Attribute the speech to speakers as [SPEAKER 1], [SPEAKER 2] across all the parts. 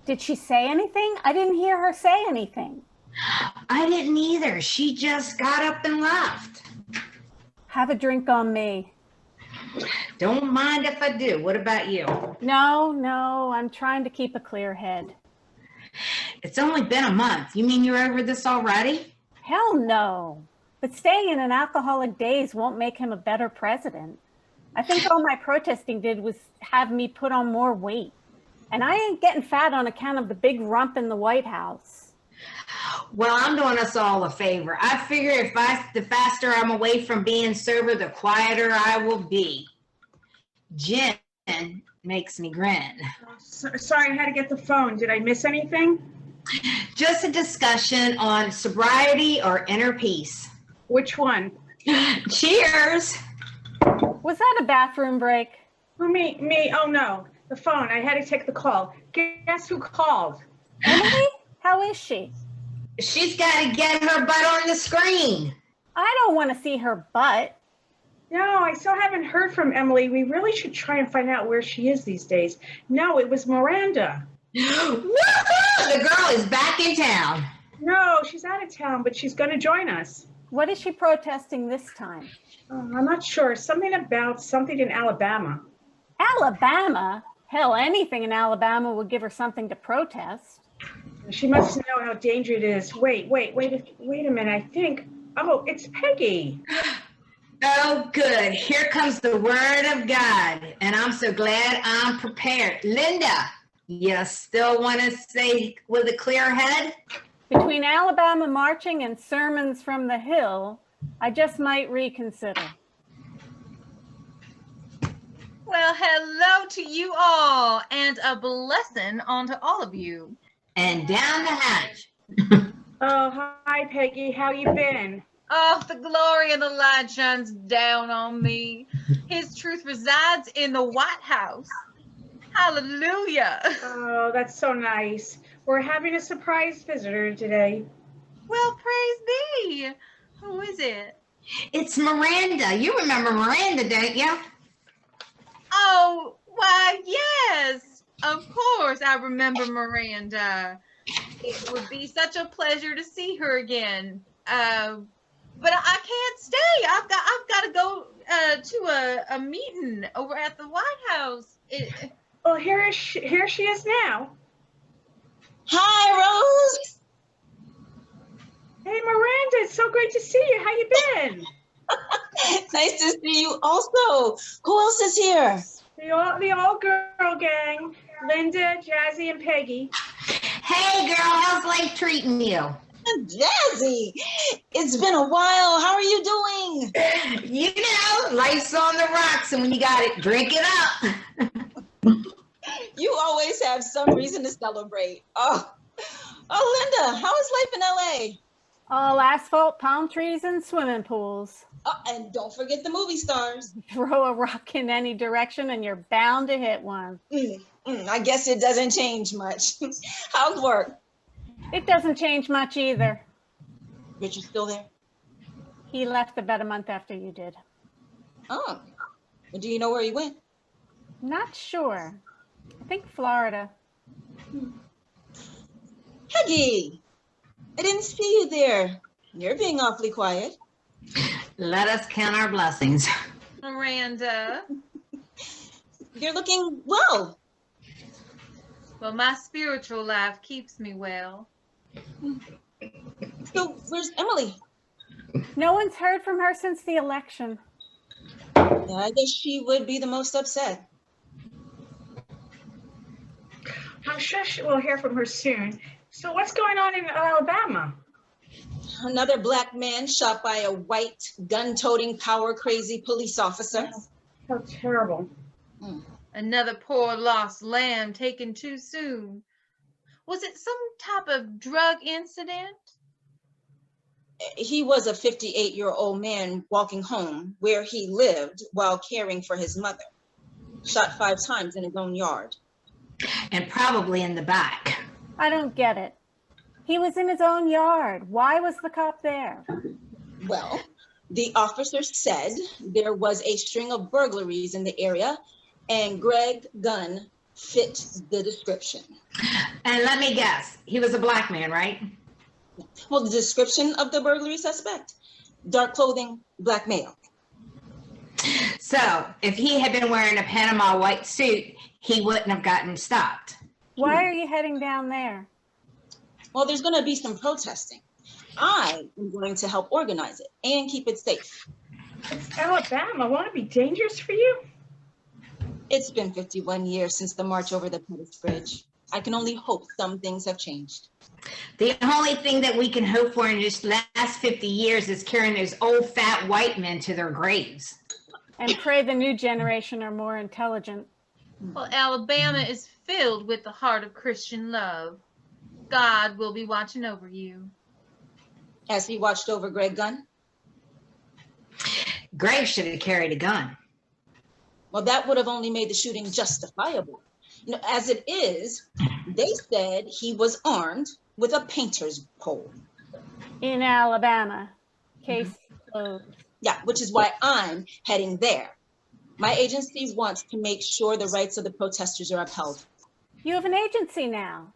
[SPEAKER 1] Did she say anything? I didn't hear her say anything.
[SPEAKER 2] I didn't either. She just got up and left.
[SPEAKER 1] Have a drink on me.
[SPEAKER 2] Don't mind if I do. What about you?
[SPEAKER 1] No, I'm trying to keep a clear head.
[SPEAKER 2] It's only been a month. You mean you're over this already?
[SPEAKER 1] Hell no. But staying in an alcoholic daze won't make him a better president. I think all my protesting did was have me put on more weight. And I ain't getting fat on account of the big rump in the White House.
[SPEAKER 2] Well, I'm doing us all a favor. I figure the faster I'm away from being sober, the quieter I will be. Gin makes me grin.
[SPEAKER 3] Sorry, I had to get the phone. Did I miss anything?
[SPEAKER 2] Just a discussion on sobriety or inner peace.
[SPEAKER 3] Which one?
[SPEAKER 2] Cheers.
[SPEAKER 1] Was that a bathroom break?
[SPEAKER 3] Who, me? Oh, no. The phone. I had to take the call. Guess who called?
[SPEAKER 1] Emily? How is she?
[SPEAKER 2] She's got to get her butt on the screen.
[SPEAKER 1] I don't want to see her butt.
[SPEAKER 3] No, I still haven't heard from Emily. We really should try and find out where she is these days. No, it was Miranda.
[SPEAKER 2] Woohoo! The girl is back in town.
[SPEAKER 3] No, she's out of town, but she's going to join us.
[SPEAKER 1] What is she protesting this time?
[SPEAKER 3] I'm not sure. Something in Alabama.
[SPEAKER 1] Alabama? Hell, anything in Alabama would give her something to protest.
[SPEAKER 3] She must know how dangerous it is. Wait a minute. I think, it's Peggy.
[SPEAKER 2] Oh, good. Here comes the word of God, and I'm so glad I'm prepared. Linda, you still want to say with a clear head?
[SPEAKER 1] Between Alabama marching and sermons from the Hill, I just might reconsider.
[SPEAKER 4] Well, hello to you all, and a blessing onto all of you.
[SPEAKER 2] And down the hatch.
[SPEAKER 3] Oh, hi, Peggy. How you been?
[SPEAKER 4] Oh, the glory of the light shines down on me. His truth resides in the White House. Hallelujah.
[SPEAKER 3] Oh, that's so nice. We're having a surprise visitor today.
[SPEAKER 4] Well, praise be. Who is it?
[SPEAKER 2] It's Miranda. You remember Miranda, don't you?
[SPEAKER 4] Oh, why, yes. Of course, I remember Miranda. It would be such a pleasure to see her again. But I can't stay. I've got to go to a meeting over at the White House.
[SPEAKER 3] Well, here she is now.
[SPEAKER 5] Hi, Rose.
[SPEAKER 3] Hey, Miranda, it's so great to see you. How you been?
[SPEAKER 5] Nice to see you also. Who else is here?
[SPEAKER 3] The all girl gang. Linda, Jazzy, and Peggy.
[SPEAKER 2] Hey, girl, how's life treating you?
[SPEAKER 5] Jazzy, it's been a while. How are you doing?
[SPEAKER 2] You know, life's on the rocks, and when you got it, drink it up.
[SPEAKER 5] You always have some reason to celebrate. Oh, Linda, how is life in LA?
[SPEAKER 1] All asphalt, palm trees, and swimming pools.
[SPEAKER 5] Oh, and don't forget the movie stars.
[SPEAKER 1] Throw a rock in any direction and you're bound to hit one.
[SPEAKER 5] I guess it doesn't change much. How's work?
[SPEAKER 1] It doesn't change much either.
[SPEAKER 5] Richard's still there?
[SPEAKER 1] He left about a month after you did.
[SPEAKER 5] Oh, well, do you know where he went?
[SPEAKER 1] Not sure. I think Florida.
[SPEAKER 5] Peggy, I didn't see you there. You're being awfully quiet.
[SPEAKER 2] Let us count our blessings.
[SPEAKER 4] Miranda.
[SPEAKER 5] You're looking well.
[SPEAKER 4] Well, my spiritual life keeps me well.
[SPEAKER 5] So, where's Emily?
[SPEAKER 1] No one's heard from her since the election.
[SPEAKER 5] Yeah, I guess she would be the most upset.
[SPEAKER 3] I'm sure we'll hear from her soon. So what's going on in Alabama?
[SPEAKER 5] Another black man shot by a white, gun-toting, power-crazy police officer.
[SPEAKER 3] How terrible.
[SPEAKER 4] Another poor lost lamb taken too soon. Was it some type of drug incident?
[SPEAKER 5] He was a 58-year-old man walking home where he lived while caring for his mother. Shot 5 times in his own yard.
[SPEAKER 2] And probably in the back.
[SPEAKER 1] I don't get it. He was in his own yard. Why was the cop there?
[SPEAKER 5] Well, the officer said there was a string of burglaries in the area, and Greg Gunn fit the description.
[SPEAKER 2] And let me guess, he was a black man, right?
[SPEAKER 5] Well, the description of the burglary suspect, dark clothing, black male.
[SPEAKER 2] So if he had been wearing a Panama white suit, he wouldn't have gotten stopped.
[SPEAKER 1] Why are you heading down there?
[SPEAKER 5] Well, there's going to be some protesting. I am going to help organize it and keep it safe.
[SPEAKER 3] It's Alabama. Won't it be dangerous for you?
[SPEAKER 5] It's been 51 years since the march over the Pettus Bridge. I can only hope some things have changed.
[SPEAKER 2] The only thing that we can hope for in this last 50 years is carrying those old fat white men to their graves.
[SPEAKER 1] And pray the new generation are more intelligent.
[SPEAKER 4] Well, Alabama is filled with the heart of Christian love. God will be watching over you.
[SPEAKER 5] As he watched over Greg Gunn?
[SPEAKER 2] Greg should have carried a gun.
[SPEAKER 5] Well, that would have only made the shooting justifiable. You know, as it is, they said he was armed with a painter's pole.
[SPEAKER 1] In Alabama. Case closed.
[SPEAKER 5] Yeah, which is why I'm heading there. My agency wants to make sure the rights of the protesters are upheld.
[SPEAKER 1] You have an agency now.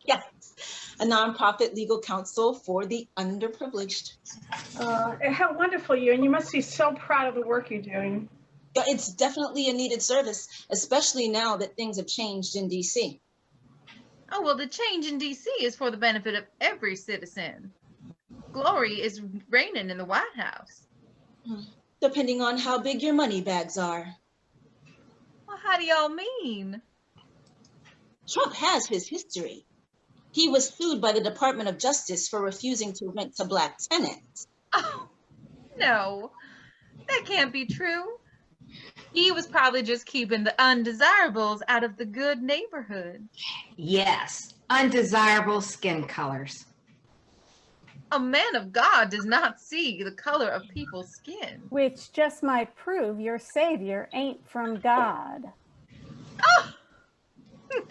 [SPEAKER 5] Yes, a nonprofit legal counsel for the underprivileged.
[SPEAKER 3] How wonderful you, and you must be so proud of the work you're doing.
[SPEAKER 5] Yeah, it's definitely a needed service, especially now that things have changed in DC.
[SPEAKER 4] Oh, well, the change in DC is for the benefit of every citizen. Glory is reigning in the White House.
[SPEAKER 5] Depending on how big your money bags are.
[SPEAKER 4] Well, how do y'all mean?
[SPEAKER 5] Trump has his history. He was sued by the Department of Justice for refusing to rent to Black tenants.
[SPEAKER 4] Oh, no, that can't be true. He was probably just keeping the undesirables out of the good neighborhood.
[SPEAKER 2] Yes, undesirable skin colors.
[SPEAKER 4] A man of God does not see the color of people's skin.
[SPEAKER 1] Which just might prove your savior ain't from God.
[SPEAKER 4] Oh! Now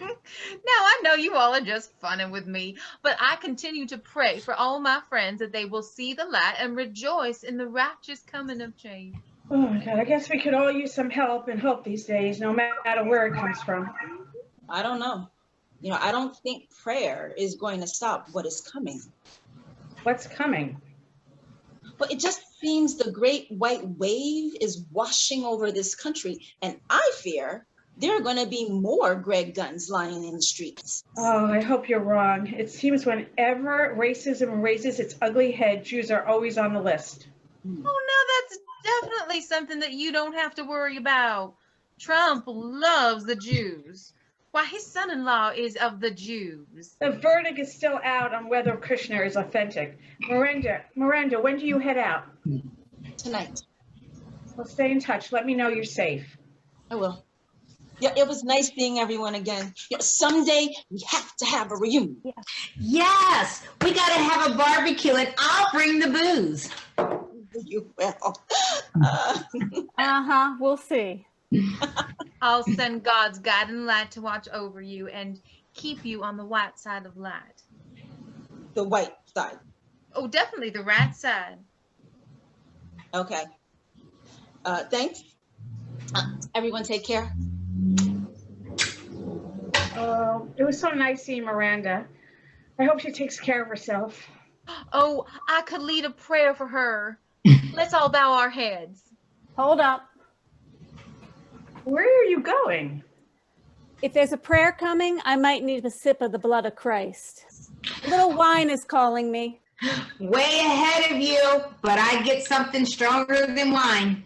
[SPEAKER 4] I know you all are just funning with me, but I continue to pray for all my friends that they will see the light and rejoice in the righteous coming of change.
[SPEAKER 3] Oh my God, I guess we could all use some help and hope these days, no matter where it comes from.
[SPEAKER 5] I don't know. You know, I don't think prayer is going to stop what is coming.
[SPEAKER 3] What's coming?
[SPEAKER 5] But it just seems the great white wave is washing over this country, and I fear there are going to be more Greg Guns lying in the streets.
[SPEAKER 3] Oh, I hope you're wrong. It seems whenever racism raises its ugly head, Jews are always on the list.
[SPEAKER 4] Oh, no, that's definitely something that you don't have to worry about. Trump loves the Jews. Why, his son-in-law is of the Jews.
[SPEAKER 3] The verdict is still out on whether Kushner is authentic. Miranda, when do you head out?
[SPEAKER 5] Tonight.
[SPEAKER 3] Well, stay in touch. Let me know you're safe.
[SPEAKER 5] I will. Yeah, it was nice seeing everyone again. You know, someday we have to have a reunion.
[SPEAKER 2] Yes, we got to have a barbecue and I'll bring the booze.
[SPEAKER 5] You will.
[SPEAKER 1] We'll see.
[SPEAKER 4] I'll send God's guiding light to watch over you and keep you on the white side of light.
[SPEAKER 5] The white side.
[SPEAKER 4] Oh, definitely the right side.
[SPEAKER 5] Okay. Thanks. Everyone take care.
[SPEAKER 3] It was so nice seeing Miranda. I hope she takes care of herself.
[SPEAKER 4] Oh, I could lead a prayer for her. Let's all bow our heads.
[SPEAKER 1] Hold up.
[SPEAKER 3] Where are you going?
[SPEAKER 1] If there's a prayer coming, I might need a sip of the blood of Christ. A little wine is calling me.
[SPEAKER 2] Way ahead of you, but I get something stronger than wine.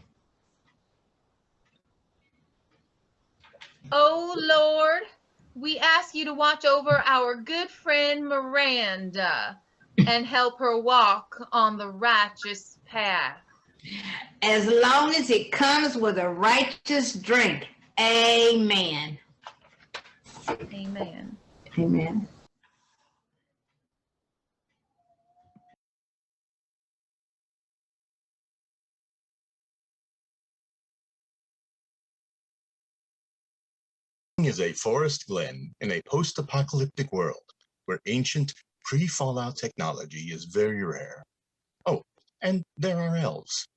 [SPEAKER 4] Oh, Lord, we ask you to watch over our good friend Miranda and help her walk on the righteous path.
[SPEAKER 2] As long as it comes with a righteous drink. Amen.
[SPEAKER 4] Amen.
[SPEAKER 2] Amen.
[SPEAKER 6] Is a forest glen in a post-apocalyptic world where ancient pre-fallout technology is very rare. Oh, and there are elves.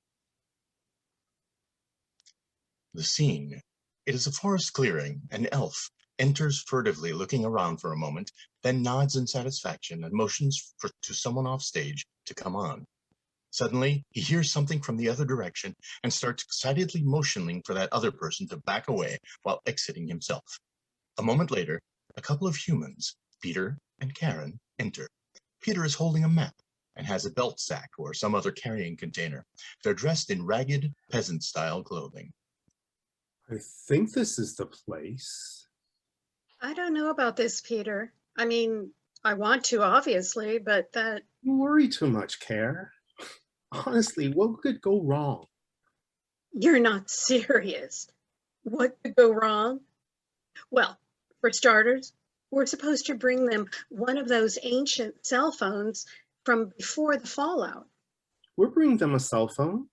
[SPEAKER 6] The scene. It is a forest clearing. An elf, enters furtively, looking around for a moment, then nods in satisfaction and motions to someone off stage to come on. Suddenly, he hears something from the other direction and starts excitedly motioning for that other person to back away while exiting himself. A moment later, a couple of humans, Peter and Karen, enter. Peter is holding a map and has a belt sack or some other carrying container. They're dressed in ragged, peasant-style clothing.
[SPEAKER 7] I think this is the place.
[SPEAKER 8] I don't know about this, Peter. I mean, I want to, obviously, but that...
[SPEAKER 7] You worry too much, Care. Honestly, what could go wrong?
[SPEAKER 8] You're not serious. What could go wrong? Well, for starters, we're supposed to bring them one of those ancient cell phones from before the fallout.
[SPEAKER 7] We're bringing them a cell phone.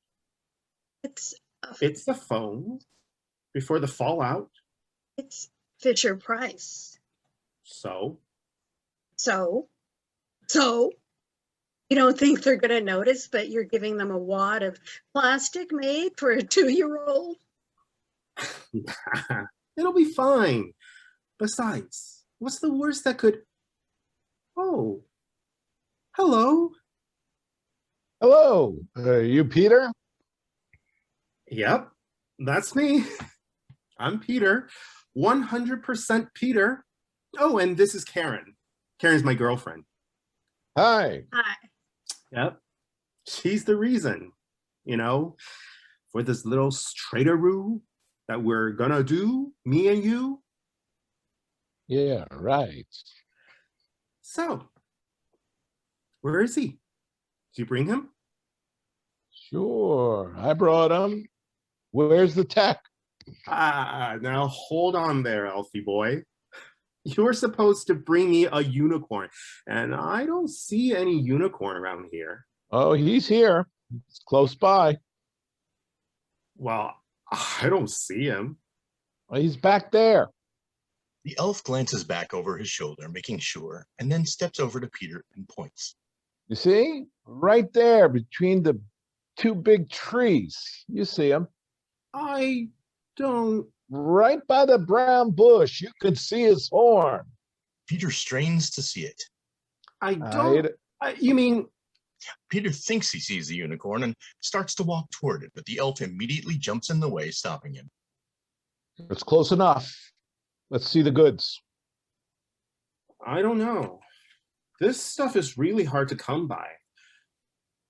[SPEAKER 8] It's
[SPEAKER 7] a phone before the fallout.
[SPEAKER 8] It's Fisher Price.
[SPEAKER 7] So?
[SPEAKER 8] So? You don't think they're going to notice that you're giving them a wad of plastic made for a 2-year-old?
[SPEAKER 7] It'll be fine. Besides, what's the worst that could... Oh. Hello.
[SPEAKER 9] Hello. You Peter?
[SPEAKER 7] Yep, that's me. I'm Peter. 100% Peter. Oh, and this is Karen. Karen's my girlfriend.
[SPEAKER 9] Hi.
[SPEAKER 8] Hi.
[SPEAKER 7] Yep. She's the reason, for this little straighteroo that we're gonna do, me and you.
[SPEAKER 9] Yeah, right.
[SPEAKER 7] So, where is he? Did you bring him?
[SPEAKER 9] Sure, I brought him. Where's the tech?
[SPEAKER 7] Now hold on there, Elfie boy. You're supposed to bring me a unicorn, and I don't see any unicorn around here.
[SPEAKER 9] Oh, he's here. It's close by.
[SPEAKER 7] Well, I don't see him.
[SPEAKER 9] Well, he's back there.
[SPEAKER 6] The elf glances back over his shoulder, making sure, and then steps over to Peter and points.
[SPEAKER 9] You see? Right there between the 2 big trees. You see him.
[SPEAKER 7] I don't...
[SPEAKER 9] Right by the brown bush. You could see his horn.
[SPEAKER 6] Peter strains to see it.
[SPEAKER 7] I don't... you mean...
[SPEAKER 6] Peter thinks he sees the unicorn and starts to walk toward it, but the elf immediately jumps in the way, stopping him.
[SPEAKER 9] It's close enough. Let's see the goods.
[SPEAKER 7] I don't know. This stuff is really hard to come by.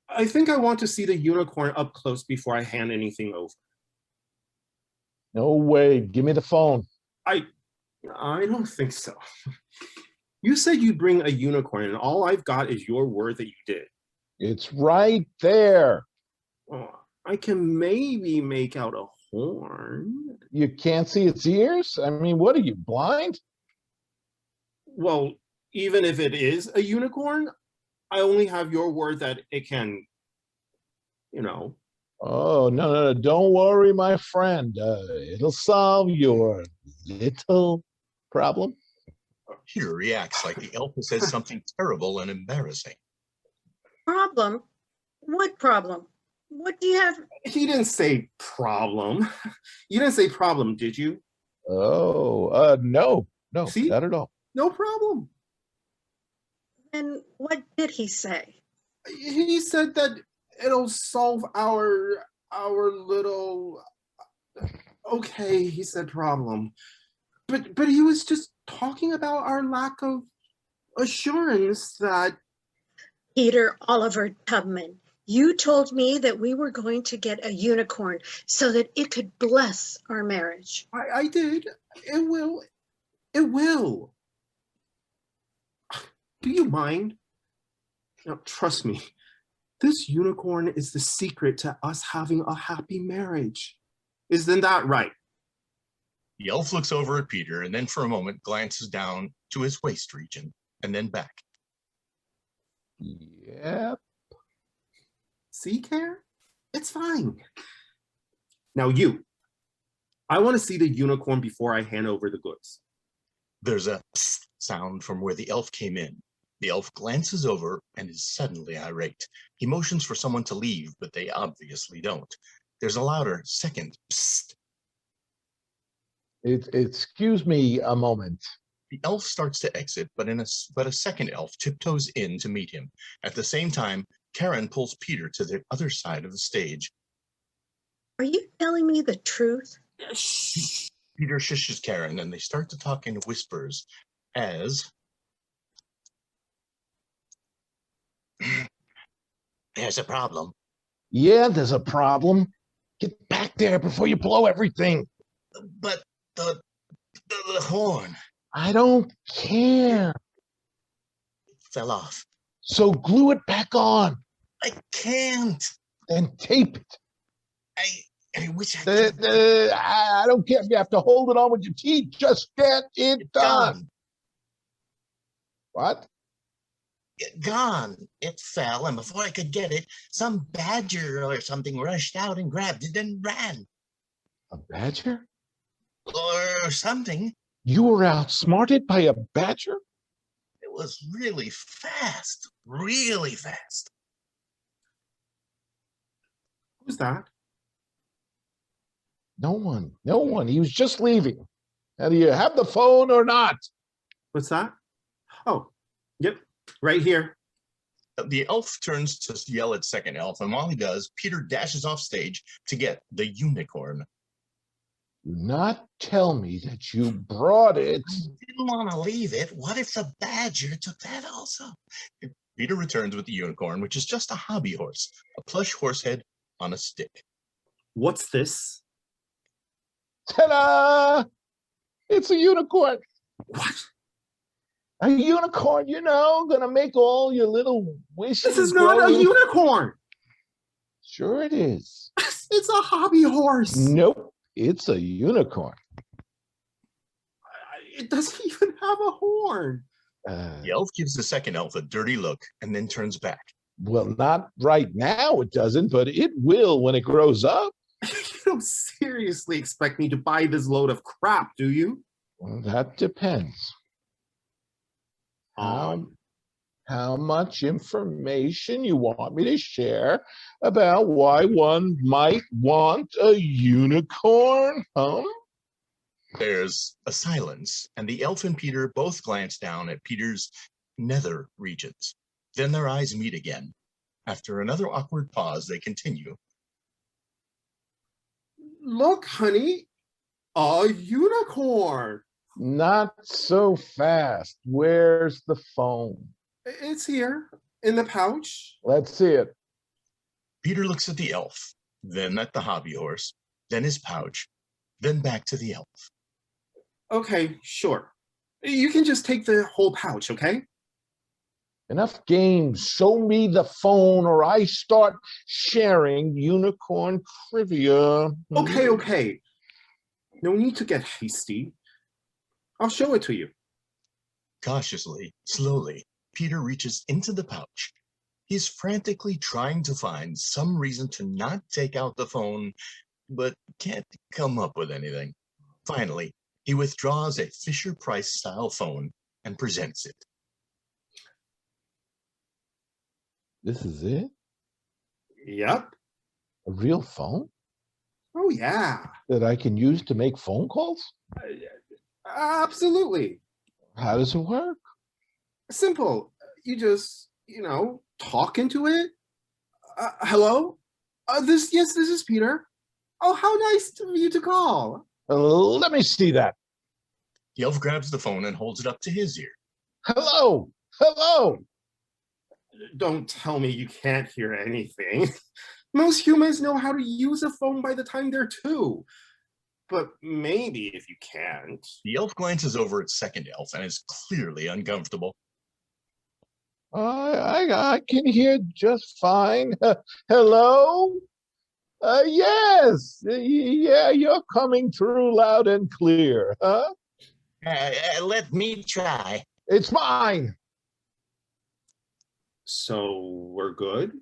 [SPEAKER 7] I think I want to see the unicorn up close before I hand anything over.
[SPEAKER 9] No way. Give me the phone.
[SPEAKER 7] I don't think so. You said you'd bring a unicorn, and all I've got is your word that you did.
[SPEAKER 9] It's right there.
[SPEAKER 7] Oh, I can maybe make out a horn.
[SPEAKER 9] You can't see its ears? I mean, what are you, blind?
[SPEAKER 7] Well, even if it is a unicorn, I only have your word that it can,
[SPEAKER 9] Oh, no, don't worry, my friend. It'll solve your little problem.
[SPEAKER 6] Peter reacts like the elf has said something terrible and embarrassing.
[SPEAKER 8] Problem? What problem? What do you have?
[SPEAKER 7] He didn't say problem. You didn't say problem, did you?
[SPEAKER 9] Oh, no,
[SPEAKER 7] See?
[SPEAKER 9] not at all.
[SPEAKER 7] No problem.
[SPEAKER 8] And what did he say?
[SPEAKER 7] He said that it'll solve our little... Okay, he said problem. But he was just talking about our lack of assurance that...
[SPEAKER 8] Peter Oliver Tubman, you told me that we were going to get a unicorn so that it could bless our marriage.
[SPEAKER 7] I did. It will. It will. Do you mind? Now, trust me, this unicorn is the secret to us having a happy marriage. Isn't that right?
[SPEAKER 6] The elf looks over at Peter and then for a moment glances down to his waist region and then back.
[SPEAKER 9] Yep.
[SPEAKER 7] See, Care? It's fine. Now I want to see the unicorn before I hand over the goods.
[SPEAKER 6] There's a psst sound from where the elf came in. The elf glances over and is suddenly irate. He motions for someone to leave, but they obviously don't. There's a louder second psst.
[SPEAKER 9] Excuse me a moment.
[SPEAKER 6] The elf starts to exit, but a second elf tiptoes in to meet him. At the same time, Karen pulls Peter to the other side of the stage.
[SPEAKER 8] Are you telling me the truth?
[SPEAKER 6] Peter shushes Karen, and they start to talk in whispers as there's a problem.
[SPEAKER 9] Yeah, there's a problem. Get back there before you blow everything.
[SPEAKER 6] But the horn
[SPEAKER 9] I don't care.
[SPEAKER 6] fell off.
[SPEAKER 9] So glue it back on.
[SPEAKER 6] I can't.
[SPEAKER 9] Then tape it.
[SPEAKER 6] I wish I could.
[SPEAKER 9] I don't care if you have to hold it on with your teeth. Just get it done.
[SPEAKER 6] Gone.
[SPEAKER 9] What?
[SPEAKER 6] Gone. It fell, and before I could get it, some badger or something rushed out and grabbed it and ran.
[SPEAKER 9] A badger?
[SPEAKER 6] Or something.
[SPEAKER 9] You were outsmarted by a badger?
[SPEAKER 6] It was really fast. Really fast.
[SPEAKER 7] Who's that?
[SPEAKER 9] No one. No one. He was just leaving. Now, do you have the phone or not?
[SPEAKER 7] What's that? Oh, yep, right here.
[SPEAKER 6] The elf turns to yell at second elf, and while he does, Peter dashes off stage to get the unicorn.
[SPEAKER 9] Do not tell me that you brought it.
[SPEAKER 6] I didn't want to leave it. What if the badger took that also? Peter returns with the unicorn, which is just a hobby horse, a plush horse head on a stick.
[SPEAKER 7] What's this?
[SPEAKER 9] Ta-da! It's a unicorn.
[SPEAKER 7] What?
[SPEAKER 9] A unicorn, gonna make all your little wishes.
[SPEAKER 7] This is not a unicorn.
[SPEAKER 9] Sure it is.
[SPEAKER 7] It's a hobby horse.
[SPEAKER 9] Nope, it's a unicorn.
[SPEAKER 7] It doesn't even have a horn.
[SPEAKER 6] The elf gives the second elf a dirty look and then turns back.
[SPEAKER 9] Well, not right now it doesn't, but it will when it grows up.
[SPEAKER 7] You don't seriously expect me to buy this load of crap, do you?
[SPEAKER 9] Well, that depends. How much information you want me to share about why one might want a unicorn, huh?
[SPEAKER 6] There's a silence, and the elf and Peter both glance down at Peter's nether regions. Then their eyes meet again. After another awkward pause, they continue.
[SPEAKER 7] Look, honey, a unicorn.
[SPEAKER 9] Not so fast. Where's the phone?
[SPEAKER 7] It's here in the pouch.
[SPEAKER 9] Let's see it.
[SPEAKER 6] Peter looks at the elf, then at the hobby horse, then his pouch, then back to the elf.
[SPEAKER 7] Okay, sure. You can just take the whole pouch, okay?
[SPEAKER 9] Enough games. Show me the phone or I start sharing unicorn trivia.
[SPEAKER 7] Okay. No need to get hasty. I'll show it to you.
[SPEAKER 6] Cautiously, slowly, Peter reaches into the pouch. He's frantically trying to find some reason to not take out the phone, but can't come up with anything. Finally, he withdraws a Fisher-Price style phone and presents it.
[SPEAKER 9] This is it?
[SPEAKER 7] Yep.
[SPEAKER 9] A real phone
[SPEAKER 7] Oh, yeah.
[SPEAKER 9] that I can use to make phone calls?
[SPEAKER 7] Absolutely.
[SPEAKER 9] How does it work?
[SPEAKER 7] Simple. You just, talk into it. Hello? This is Peter. Oh, how nice of you to call.
[SPEAKER 9] Let me see that.
[SPEAKER 6] The elf grabs the phone and holds it up to his ear.
[SPEAKER 9] Hello. Hello.
[SPEAKER 7] Don't tell me you can't hear anything. Most humans know how to use a phone by the time they're 2. But maybe if you can't.
[SPEAKER 6] The elf glances over at second elf and is clearly uncomfortable.
[SPEAKER 9] I can hear just fine. Hello? Yes. Yeah, you're coming through loud and clear, huh?
[SPEAKER 6] Let me try.
[SPEAKER 9] It's mine.
[SPEAKER 7] So we're good?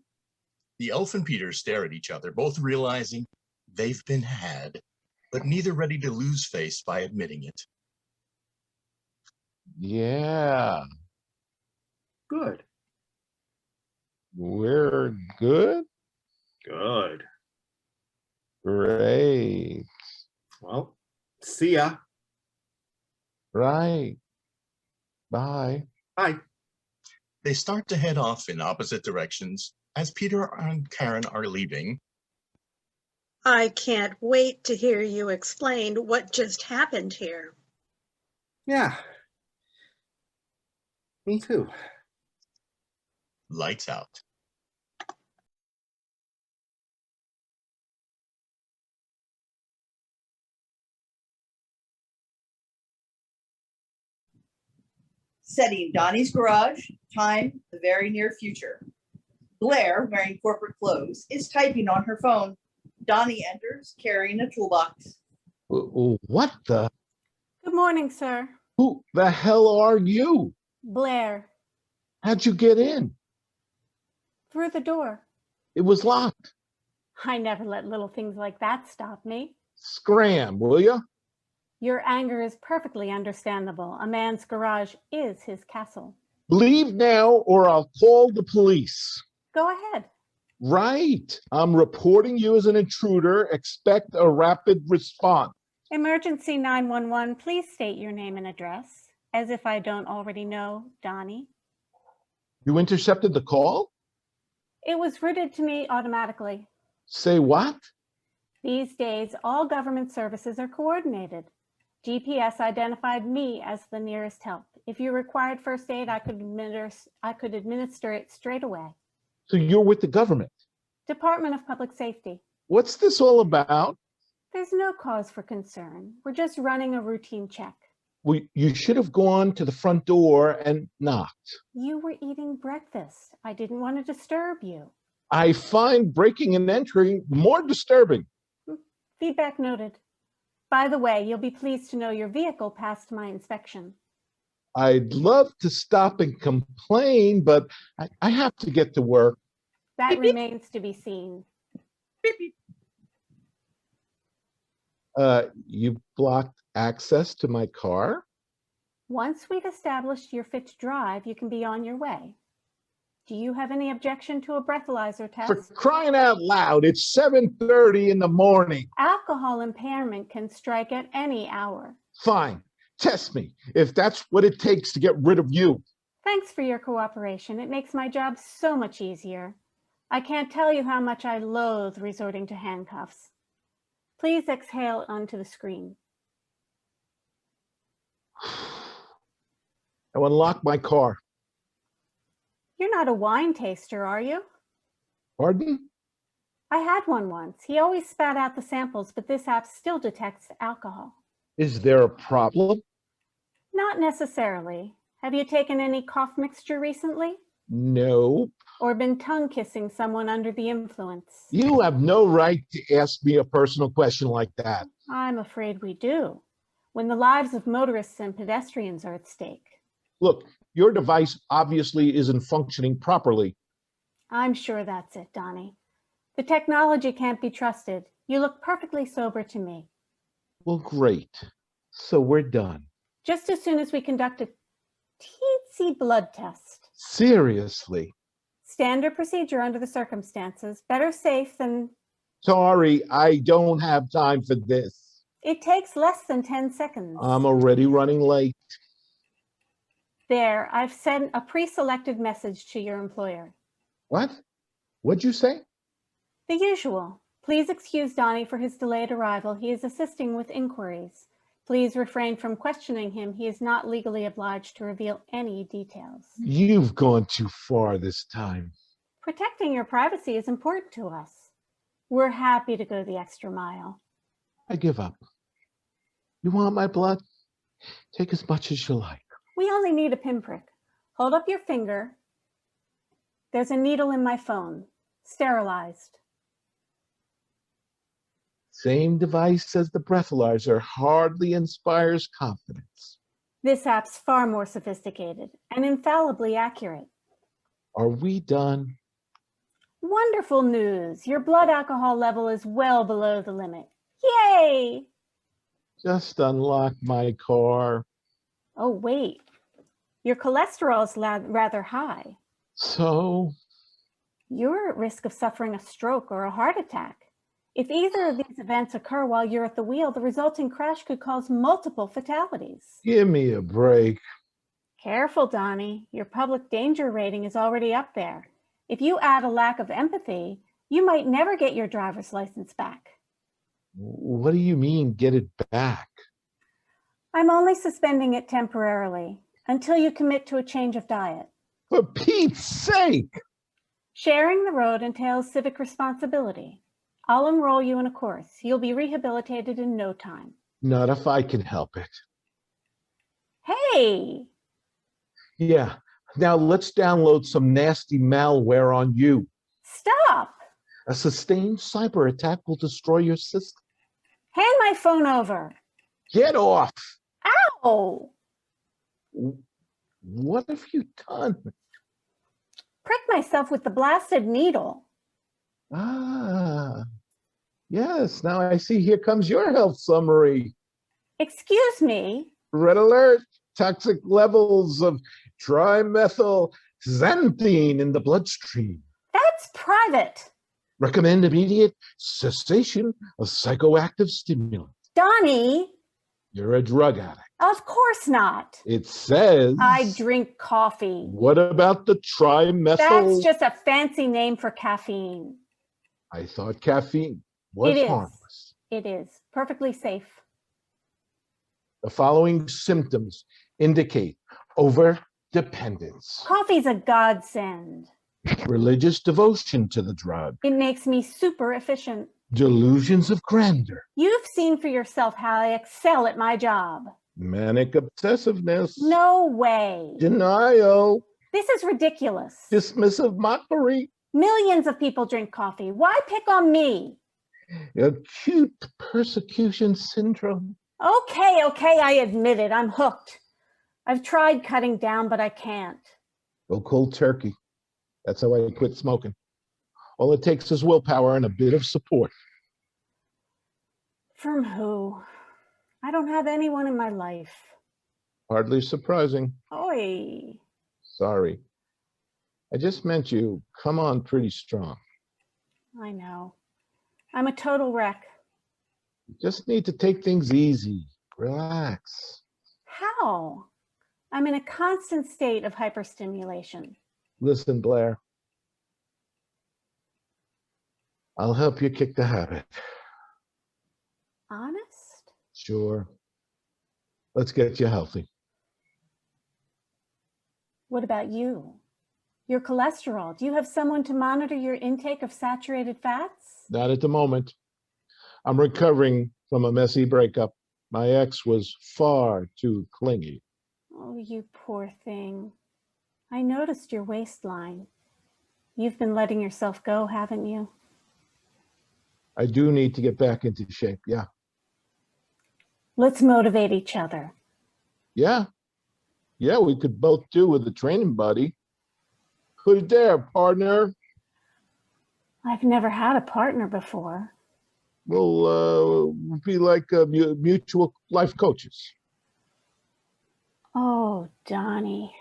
[SPEAKER 6] The elf and Peter stare at each other, both realizing they've been had, but neither ready to lose face by admitting it.
[SPEAKER 9] Yeah.
[SPEAKER 7] Good.
[SPEAKER 9] We're good?
[SPEAKER 7] Good.
[SPEAKER 9] Great.
[SPEAKER 7] Well, see ya.
[SPEAKER 9] Right. Bye.
[SPEAKER 7] Bye.
[SPEAKER 6] They start to head off in opposite directions. As Peter and Karen are leaving,
[SPEAKER 8] I can't wait to hear you explain what just happened here.
[SPEAKER 7] Yeah. Me too.
[SPEAKER 6] lights out.
[SPEAKER 10] Setting Donnie's garage, time, the very near future. Blair, wearing corporate clothes, is typing on her phone. Donnie enters, carrying a toolbox.
[SPEAKER 9] What the?
[SPEAKER 1] Good morning, sir.
[SPEAKER 9] Who the hell are you?
[SPEAKER 1] Blair,
[SPEAKER 9] How'd you get in?
[SPEAKER 1] through the door.
[SPEAKER 9] It was locked.
[SPEAKER 1] I never let little things like that stop me.
[SPEAKER 9] Scram, will you?
[SPEAKER 1] Your anger is perfectly understandable. A man's garage is his castle.
[SPEAKER 9] Leave now or I'll call the police.
[SPEAKER 1] Go ahead.
[SPEAKER 9] Right. I'm reporting you as an intruder. Expect a rapid response.
[SPEAKER 1] Emergency 911, please state your name and address. As if I don't already know, Donnie.
[SPEAKER 9] You intercepted the call?
[SPEAKER 1] It was routed to me automatically.
[SPEAKER 9] Say what?
[SPEAKER 1] These days, all government services are coordinated. GPS identified me as the nearest help. If you required first aid, I could administer it straight away.
[SPEAKER 9] So you're with the government.
[SPEAKER 1] Department of Public Safety.
[SPEAKER 9] What's this all about?
[SPEAKER 1] There's no cause for concern. We're just running a routine check.
[SPEAKER 9] Well, you should have gone to the front door and knocked.
[SPEAKER 1] You were eating breakfast. I didn't want to disturb you.
[SPEAKER 9] I find breaking and entering more disturbing.
[SPEAKER 1] Feedback noted. By the way, you'll be pleased to know your vehicle passed my inspection.
[SPEAKER 9] I'd love to stop and complain, but I have to get to work.
[SPEAKER 1] That remains to be seen.
[SPEAKER 9] You blocked access to my car?
[SPEAKER 1] Once we've established you're fit to drive, you can be on your way. Do you have any objection to a breathalyzer test?
[SPEAKER 9] For crying out loud, it's 7:30 in the morning.
[SPEAKER 1] Alcohol impairment can strike at any hour.
[SPEAKER 9] Fine, test me if that's what it takes to get rid of you.
[SPEAKER 1] Thanks for your cooperation. It makes my job so much easier. I can't tell you how much I loathe resorting to handcuffs. Please exhale onto the screen.
[SPEAKER 9] Now unlock my car.
[SPEAKER 1] You're not a wine taster, are you?
[SPEAKER 9] Pardon?
[SPEAKER 1] I had one once. He always spat out the samples, but this app still detects alcohol.
[SPEAKER 9] Is there a problem?
[SPEAKER 1] Not necessarily. Have you taken any cough mixture recently?
[SPEAKER 9] No.
[SPEAKER 1] Or been tongue kissing someone under the influence?
[SPEAKER 9] You have no right to ask me a personal question like that.
[SPEAKER 1] I'm afraid we do, when the lives of motorists and pedestrians are at stake.
[SPEAKER 9] Look, your device obviously isn't functioning properly.
[SPEAKER 1] I'm sure that's it, Donnie. The technology can't be trusted. You look perfectly sober to me.
[SPEAKER 9] Well, great. So we're done.
[SPEAKER 1] Just as soon as we conduct a teensy blood test.
[SPEAKER 9] Seriously?
[SPEAKER 1] Standard procedure under the circumstances. Better safe than...
[SPEAKER 9] Sorry, I don't have time for this.
[SPEAKER 1] It takes less than 10 seconds.
[SPEAKER 9] I'm already running late.
[SPEAKER 1] There, I've sent a pre-selected message to your employer.
[SPEAKER 9] What? What'd you say?
[SPEAKER 1] The usual. Please excuse Donnie for his delayed arrival. He is assisting with inquiries. Please refrain from questioning him. He is not legally obliged to reveal any details.
[SPEAKER 9] You've gone too far this time.
[SPEAKER 1] Protecting your privacy is important to us. We're happy to go the extra mile.
[SPEAKER 9] I give up. You want my blood? Take as much as you like.
[SPEAKER 1] We only need a pinprick. Hold up your finger. There's a needle in my phone. Sterilized.
[SPEAKER 9] Same device as the breathalyzer hardly inspires confidence.
[SPEAKER 1] This app's far more sophisticated and infallibly accurate.
[SPEAKER 9] Are we done?
[SPEAKER 1] Wonderful news. Your blood alcohol level is well below the limit. Yay!
[SPEAKER 9] Just unlock my car.
[SPEAKER 1] Oh, wait. Your cholesterol is rather high.
[SPEAKER 9] So?
[SPEAKER 1] You're at risk of suffering a stroke or a heart attack. If either of these events occur while you're at the wheel, the resulting crash could cause multiple fatalities.
[SPEAKER 9] Give me a break.
[SPEAKER 1] Careful, Donnie. Your public danger rating is already up there. If you add a lack of empathy, you might never get your driver's license back.
[SPEAKER 9] What do you mean, get it back?
[SPEAKER 1] I'm only suspending it temporarily until you commit to a change of diet.
[SPEAKER 9] For Pete's sake!
[SPEAKER 1] Sharing the road entails civic responsibility. I'll enroll you in a course. You'll be rehabilitated in no time.
[SPEAKER 9] Not if I can help it.
[SPEAKER 1] Hey!
[SPEAKER 9] Yeah, now let's download some nasty malware on you.
[SPEAKER 1] Stop!
[SPEAKER 9] A sustained cyber attack will destroy your system.
[SPEAKER 1] Hand my phone over.
[SPEAKER 9] Get off!
[SPEAKER 1] Ow!
[SPEAKER 9] What have you done?
[SPEAKER 1] Prick myself with the blasted needle.
[SPEAKER 9] Ah, yes, now I see. Here comes your health summary.
[SPEAKER 1] Excuse me?
[SPEAKER 9] Red alert, toxic levels of trimethylxanthine in the bloodstream.
[SPEAKER 1] That's private.
[SPEAKER 9] Recommend immediate cessation of psychoactive stimulants.
[SPEAKER 1] Donnie!
[SPEAKER 9] You're a drug addict.
[SPEAKER 1] Of course not.
[SPEAKER 9] It says...
[SPEAKER 1] I drink coffee.
[SPEAKER 9] What about the trimethyl...
[SPEAKER 1] That's just a fancy name for caffeine.
[SPEAKER 9] I thought caffeine was harmless.
[SPEAKER 1] It is. Perfectly safe.
[SPEAKER 9] The following symptoms indicate overdependence.
[SPEAKER 1] Coffee's a godsend.
[SPEAKER 9] Religious devotion to the drug.
[SPEAKER 1] It makes me super efficient.
[SPEAKER 9] Delusions of grandeur.
[SPEAKER 1] You've seen for yourself how I excel at my job.
[SPEAKER 9] Manic obsessiveness.
[SPEAKER 1] No way.
[SPEAKER 9] Denial.
[SPEAKER 1] This is ridiculous.
[SPEAKER 9] Dismissive mockery.
[SPEAKER 1] Millions of people drink coffee. Why pick on me?
[SPEAKER 9] Acute persecution syndrome.
[SPEAKER 1] Okay, I admit it. I'm hooked. I've tried cutting down, but I can't.
[SPEAKER 9] Go cold turkey. That's how I quit smoking. All it takes is willpower and a bit of support.
[SPEAKER 1] From who? I don't have anyone in my life.
[SPEAKER 9] Hardly surprising.
[SPEAKER 1] Oi.
[SPEAKER 9] Sorry. I just meant you come on pretty strong.
[SPEAKER 1] I know. I'm a total wreck.
[SPEAKER 9] You just need to take things easy. Relax.
[SPEAKER 1] How? I'm in a constant state of hyperstimulation.
[SPEAKER 9] Listen, Blair. I'll help you kick the habit.
[SPEAKER 1] Honest?
[SPEAKER 9] Sure. Let's get you healthy.
[SPEAKER 1] What about you? Your cholesterol. Do you have someone to monitor your intake of saturated fats?
[SPEAKER 9] Not at the moment. I'm recovering from a messy breakup. My ex was far too clingy.
[SPEAKER 1] Oh, you poor thing. I noticed your waistline. You've been letting yourself go, haven't you?
[SPEAKER 9] I do need to get back into shape, yeah.
[SPEAKER 1] Let's motivate each other.
[SPEAKER 9] Yeah. Yeah, we could both do with a training buddy. Who's there, partner?
[SPEAKER 1] I've never had a partner before.
[SPEAKER 9] We'll be like mutual life coaches.
[SPEAKER 1] Oh, Donnie.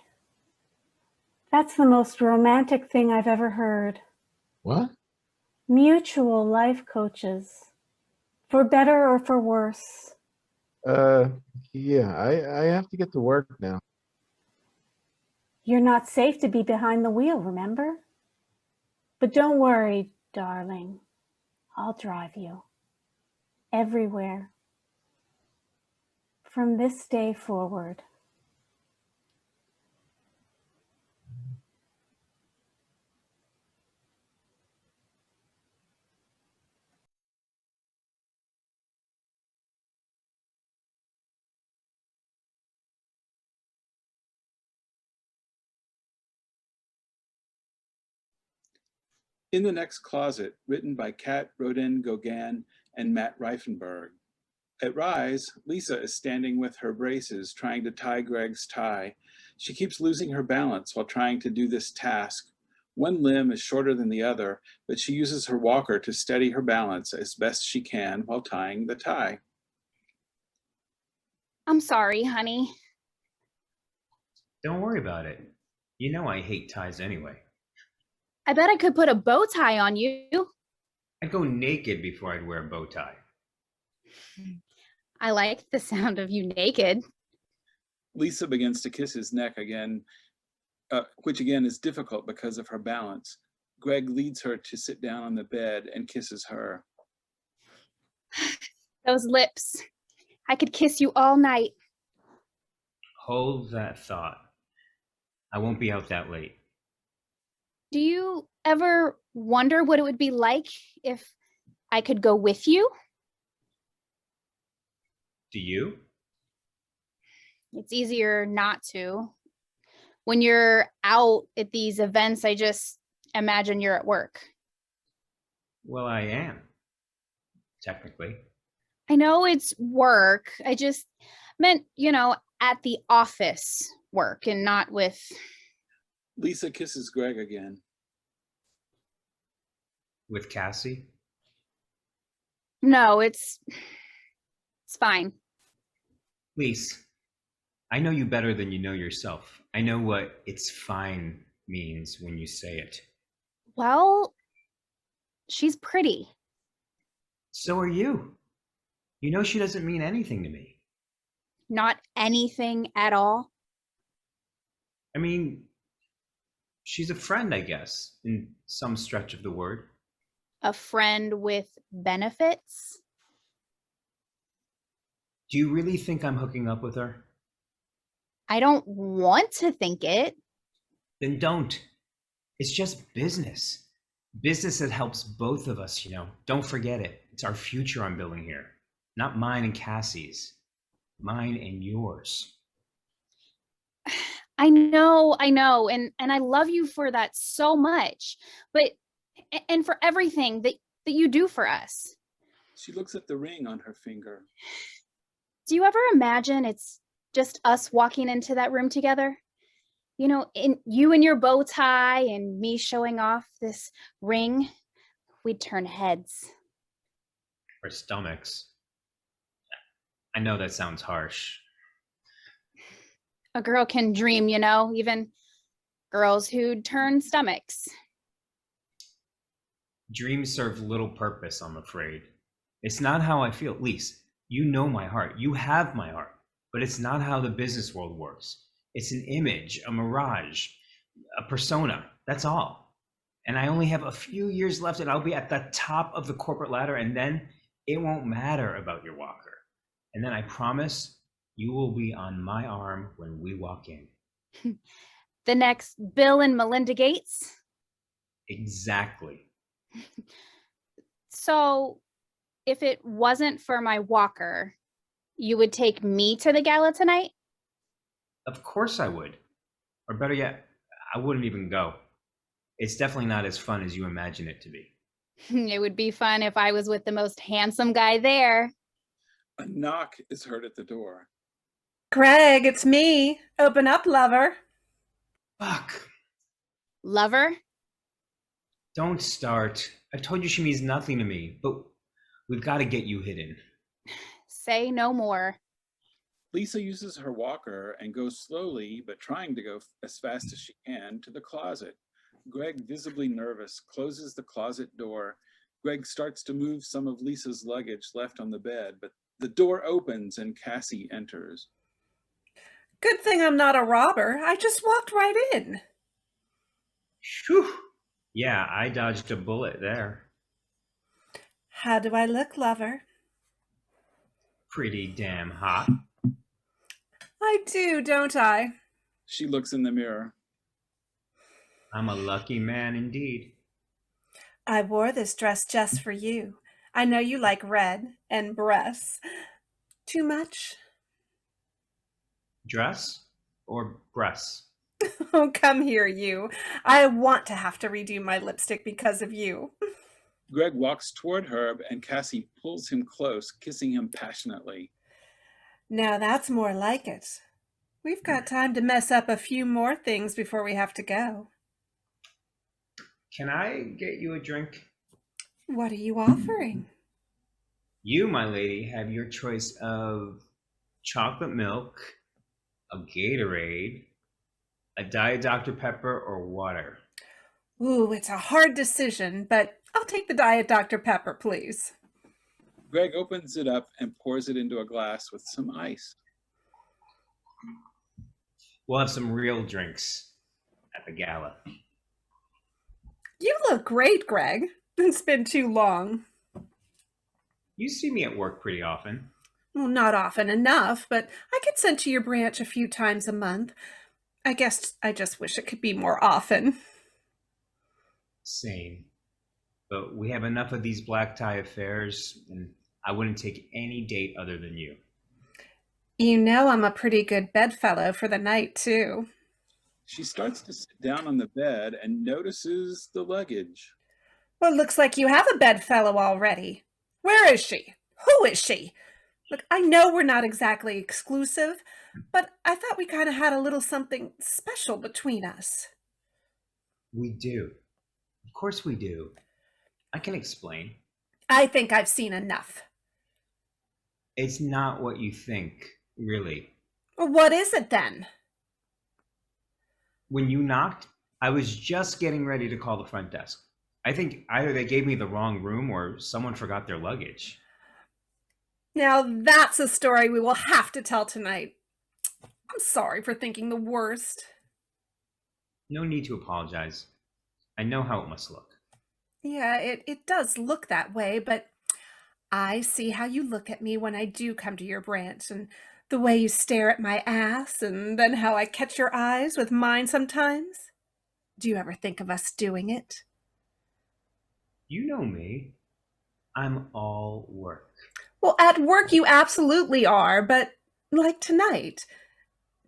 [SPEAKER 1] That's the most romantic thing I've ever heard.
[SPEAKER 9] What?
[SPEAKER 1] Mutual life coaches. For better or for worse.
[SPEAKER 9] Yeah, I have to get to work now.
[SPEAKER 1] You're not safe to be behind the wheel, remember? But don't worry, darling. I'll drive you. Everywhere. From this day forward.
[SPEAKER 11] In the Next Closet, written by Kat Rodin-Gauguin and Matt Reifenberg. At Rise, Lisa is standing with her braces trying to tie Greg's tie. She keeps losing her balance while trying to do this task. One limb is shorter than the other, but she uses her walker to steady her balance as best she can while tying the tie.
[SPEAKER 12] I'm sorry, honey.
[SPEAKER 13] Don't worry about it. You know I hate ties anyway.
[SPEAKER 12] I bet I could put a bow tie on you. I'd go naked before I'd wear a bow tie.
[SPEAKER 13] I like the sound of you naked.
[SPEAKER 11] Lisa begins to kiss his neck again, which again is difficult because of her balance. Greg leads her to sit down on the bed and kisses her.
[SPEAKER 13] Those lips. I could kiss you all night.
[SPEAKER 12] Hold that thought. I won't be out that late.
[SPEAKER 13] Do you ever wonder what it would be like if I could go with you?
[SPEAKER 12] Do you?
[SPEAKER 13] It's easier not to. When you're out at these events, I just imagine you're at work.
[SPEAKER 12] Well, I am. Technically.
[SPEAKER 13] I know it's work. I just meant, at the office work and not with.
[SPEAKER 11] Lisa kisses Greg again.
[SPEAKER 12] With Cassie?
[SPEAKER 13] No, it's fine.
[SPEAKER 12] Lise, I know you better than you know yourself. I know what "it's fine" means when you say it.
[SPEAKER 13] Well, she's pretty.
[SPEAKER 12] So are you. You know she doesn't mean anything to me.
[SPEAKER 13] Not anything at all.
[SPEAKER 12] I mean, she's a friend, I guess, in some stretch of the word.
[SPEAKER 13] A friend with benefits?
[SPEAKER 12] Do you really think I'm hooking up with her?
[SPEAKER 13] I don't want to think it.
[SPEAKER 12] Then don't. It's just business. Business that helps both of us, Don't forget it. It's our future I'm building here. Not mine and Cassie's. Mine and yours.
[SPEAKER 13] I know. And I love you for that so much. And for everything that you do for us.
[SPEAKER 11] She looks at the ring on her finger.
[SPEAKER 13] Do you ever imagine it's just us walking into that room together? In you and your bow tie and me showing off this ring, we'd turn heads.
[SPEAKER 12] Or stomachs. I know that sounds harsh.
[SPEAKER 13] A girl can dream, even girls who turn stomachs.
[SPEAKER 12] Dreams serve little purpose, I'm afraid. It's not how I feel. Lise, you know my heart. You have my heart. But it's not how the business world works. It's an image, a mirage, a persona. That's all. And I only have a few years left and I'll be at the top of the corporate ladder, and then it won't matter about your walker. And then I promise you will be on my arm when we walk in.
[SPEAKER 13] The next Bill and Melinda Gates?
[SPEAKER 12] Exactly.
[SPEAKER 13] So if it wasn't for my walker, you would take me to the gala tonight?
[SPEAKER 12] Of course I would. Or better yet, I wouldn't even go. It's definitely not as fun as you imagine it to be.
[SPEAKER 13] It would be fun if I was with the most handsome guy there.
[SPEAKER 11] A knock is heard at the door.
[SPEAKER 14] Greg, it's me. Open up, lover.
[SPEAKER 12] Fuck.
[SPEAKER 13] Lover?
[SPEAKER 12] Don't start. I've told you she means nothing to me, but we've got to get you hidden.
[SPEAKER 13] Say no more.
[SPEAKER 11] Lisa uses her walker and goes slowly, but trying to go as fast as she can, to the closet. Greg, visibly nervous, closes the closet door. Greg starts to move some of Lisa's luggage left on the bed, but the door opens and Cassie enters.
[SPEAKER 14] Good thing I'm not a robber. I just walked right in.
[SPEAKER 12] Phew. Yeah, I dodged a bullet there.
[SPEAKER 14] How do I look, lover?
[SPEAKER 12] Pretty damn hot.
[SPEAKER 14] I do, don't I?
[SPEAKER 11] She looks in the mirror.
[SPEAKER 12] I'm a lucky man indeed.
[SPEAKER 14] I wore this dress just for you. I know you like red and breasts. Too much?
[SPEAKER 12] Dress or breasts?
[SPEAKER 14] Oh, come here, you. I want to have to redo my lipstick because of you.
[SPEAKER 11] Greg walks toward her and Cassie pulls him close, kissing him passionately.
[SPEAKER 14] Now that's more like it. We've got time to mess up a few more things before we have to go.
[SPEAKER 12] Can I get you a drink?
[SPEAKER 14] What are you offering?
[SPEAKER 12] You, my lady, have your choice of chocolate milk, a Gatorade, a Diet Dr. Pepper, or water.
[SPEAKER 14] Ooh, it's a hard decision, but I'll take the Diet Dr. Pepper, please.
[SPEAKER 11] Greg opens it up and pours it into a glass with some ice.
[SPEAKER 12] We'll have some real drinks at the gala.
[SPEAKER 14] You look great, Greg. It's been too long.
[SPEAKER 12] You see me at work pretty often.
[SPEAKER 14] Well, not often enough, but I get sent to your branch a few times a month. I guess I just wish it could be more often.
[SPEAKER 12] Same. But we have enough of these black tie affairs, and I wouldn't take any date other than you.
[SPEAKER 14] You know I'm a pretty good bedfellow for the night, too.
[SPEAKER 11] She starts to sit down on the bed and notices the luggage.
[SPEAKER 14] Well, it looks like you have a bedfellow already. Where is she? Who is she? Look, I know we're not exactly exclusive, but I thought we kind of had a little something special between us.
[SPEAKER 12] We do. Of course we do. I can explain.
[SPEAKER 14] I think I've seen enough.
[SPEAKER 12] It's not what you think, really.
[SPEAKER 14] Well, what is it then?
[SPEAKER 12] When you knocked, I was just getting ready to call the front desk. I think either they gave me the wrong room or someone forgot their luggage.
[SPEAKER 14] Now that's a story we will have to tell tonight. I'm sorry for thinking the worst.
[SPEAKER 12] No need to apologize. I know how it must look.
[SPEAKER 14] Yeah, it does look that way, but I see how you look at me when I do come to your branch, and the way you stare at my ass, and then how I catch your eyes with mine sometimes. Do you ever think of us doing it?
[SPEAKER 12] You know me. I'm all work.
[SPEAKER 14] Well, at work you absolutely are, but like tonight,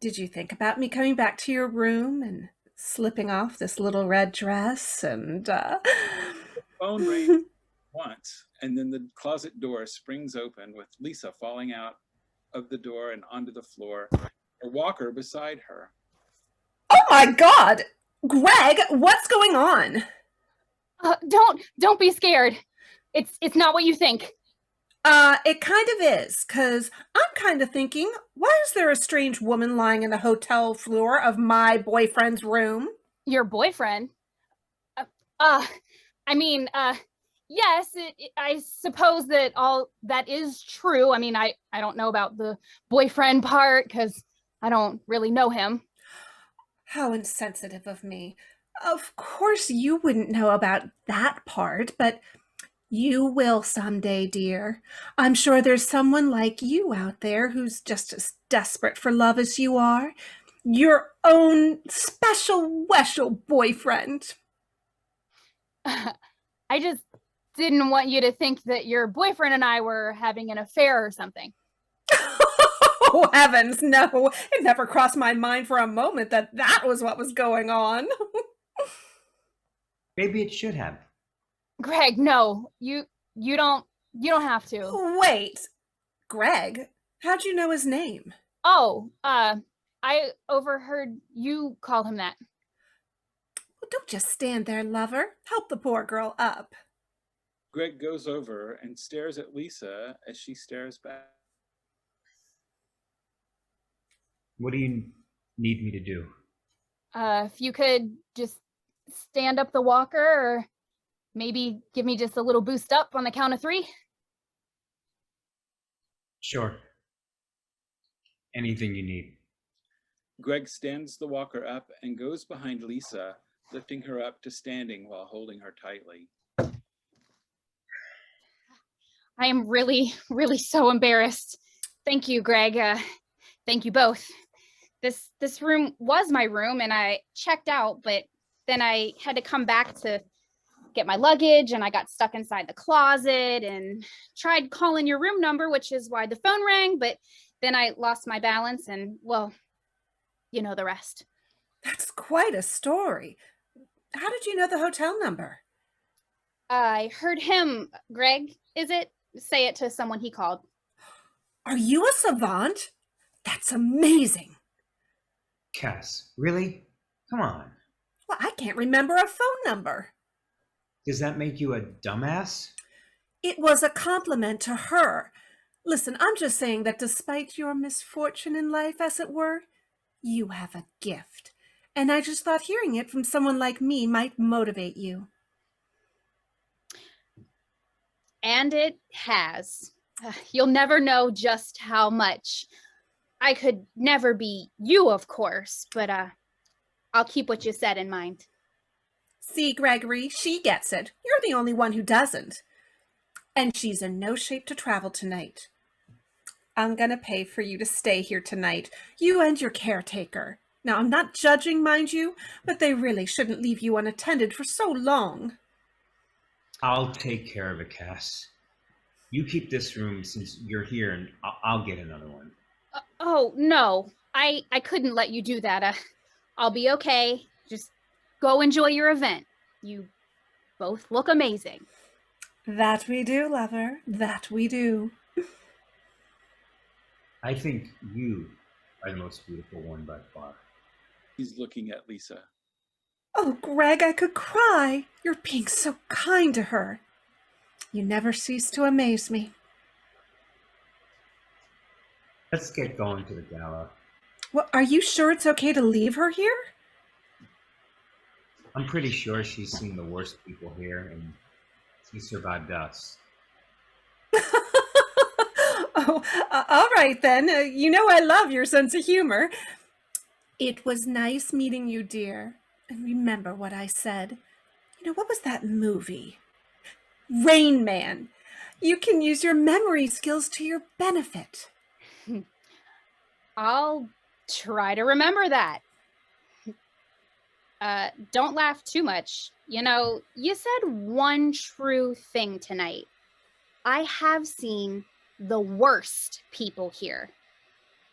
[SPEAKER 14] did you think about me coming back to your room and slipping off this little red dress and
[SPEAKER 11] The phone rings once, and then the closet door springs open with Lisa falling out of the door and onto the floor, a walker beside her.
[SPEAKER 14] Oh my God! Greg, what's going on?
[SPEAKER 13] Don't be scared. It's not what you think.
[SPEAKER 14] It kind of is, 'cause I'm kind of thinking, why is there a strange woman lying in the hotel floor of my boyfriend's room?
[SPEAKER 13] Your boyfriend? I mean, yes, I suppose that all that is true. I mean, I don't know about the boyfriend part because I don't really know him.
[SPEAKER 14] How insensitive of me. Of course you wouldn't know about that part, but you will someday, dear. I'm sure there's someone like you out there who's just as desperate for love as you are. Your own special weshel boyfriend.
[SPEAKER 13] I just didn't want you to think that your boyfriend and I were having an affair or something.
[SPEAKER 14] Oh, heavens, no. It never crossed my mind for a moment that that was what was going on.
[SPEAKER 12] Maybe it should have.
[SPEAKER 13] Greg, no. You don't have to.
[SPEAKER 14] Wait. Greg? How'd you know his name?
[SPEAKER 13] Oh, I overheard you call him that.
[SPEAKER 14] Well, don't just stand there, lover. Help the poor girl up.
[SPEAKER 11] Greg goes over and stares at Lisa as she stares back.
[SPEAKER 12] What do you need me to do?
[SPEAKER 13] If you could just stand up the walker or maybe give me just a little boost up on the count of 3.
[SPEAKER 12] Sure. Anything you need.
[SPEAKER 11] Greg stands the walker up and goes behind Lisa, lifting her up to standing while holding her tightly.
[SPEAKER 13] I am really, really so embarrassed. Thank you, Greg. Thank you both. This room was my room and I checked out, but then I had to come back to get my luggage and I got stuck inside the closet and tried calling your room number, which is why the phone rang, but then I lost my balance and, well, you know the rest.
[SPEAKER 14] That's quite a story. How did you know the hotel number?
[SPEAKER 13] I heard him, Greg, is it? Say it to someone he called.
[SPEAKER 14] Are you a savant? That's amazing.
[SPEAKER 12] Cass, really? Come on.
[SPEAKER 14] Well, I can't remember a phone number.
[SPEAKER 12] Does that make you a dumbass?
[SPEAKER 14] It was a compliment to her. Listen, I'm just saying that despite your misfortune in life, as it were, you have a gift. And I just thought hearing it from someone like me might motivate you.
[SPEAKER 13] And it has. You'll never know just how much. I could never be you, of course, but I'll keep what you said in mind.
[SPEAKER 14] See, Gregory, she gets it. You're the only one who doesn't. And she's in no shape to travel tonight. I'm gonna pay for you to stay here tonight, you and your caretaker. Now, I'm not judging, mind you, but they really shouldn't leave you unattended for so long.
[SPEAKER 12] I'll take care of it, Cass. You keep this room since you're here, and I'll get another one.
[SPEAKER 13] Oh, no. I couldn't let you do that. I'll be okay. Just go enjoy your event. You both look amazing.
[SPEAKER 14] That we do, lover. That we do.
[SPEAKER 12] I think you are the most beautiful one by far.
[SPEAKER 11] He's looking at Lisa.
[SPEAKER 14] Oh, Greg, I could cry. You're being so kind to her. You never cease to amaze me.
[SPEAKER 12] Let's get going to the gala.
[SPEAKER 14] Well, are you sure it's okay to leave her here?
[SPEAKER 12] I'm pretty sure she's seen the worst people here, and she survived us.
[SPEAKER 14] Oh, all right then. You know I love your sense of humor. It was nice meeting you, dear. And remember what I said. You know, what was that movie? Rain Man. You can use your memory skills to your benefit.
[SPEAKER 13] I'll try to remember that. Don't laugh too much. You know, you said one true thing tonight. I have seen the worst people here.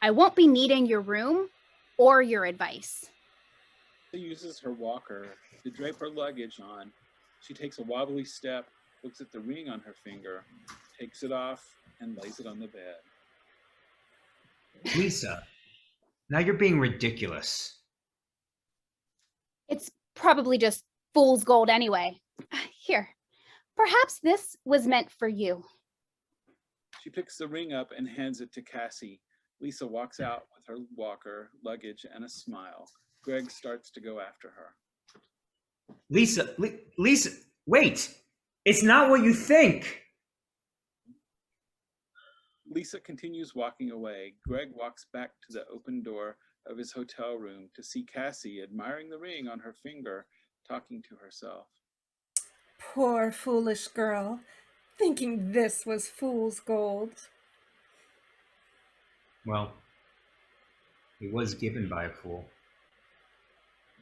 [SPEAKER 13] I won't be needing your room or your advice.
[SPEAKER 11] She uses her walker to drape her luggage on. She takes a wobbly step, looks at the ring on her finger, takes it off, and lays it on the bed.
[SPEAKER 12] Lisa, now you're being ridiculous.
[SPEAKER 13] It's probably just fool's gold anyway. Here, perhaps this was meant for you.
[SPEAKER 11] She picks the ring up and hands it to Cassie. Lisa walks out with her walker, luggage, and a smile. Greg starts to go after her.
[SPEAKER 12] Lisa, Lisa, wait! It's not what you think!
[SPEAKER 11] Lisa continues walking away. Greg walks back to the open door of his hotel room to see Cassie admiring the ring on her finger, talking to herself.
[SPEAKER 14] Poor foolish girl, thinking this was fool's gold.
[SPEAKER 12] Well, it was given by a fool.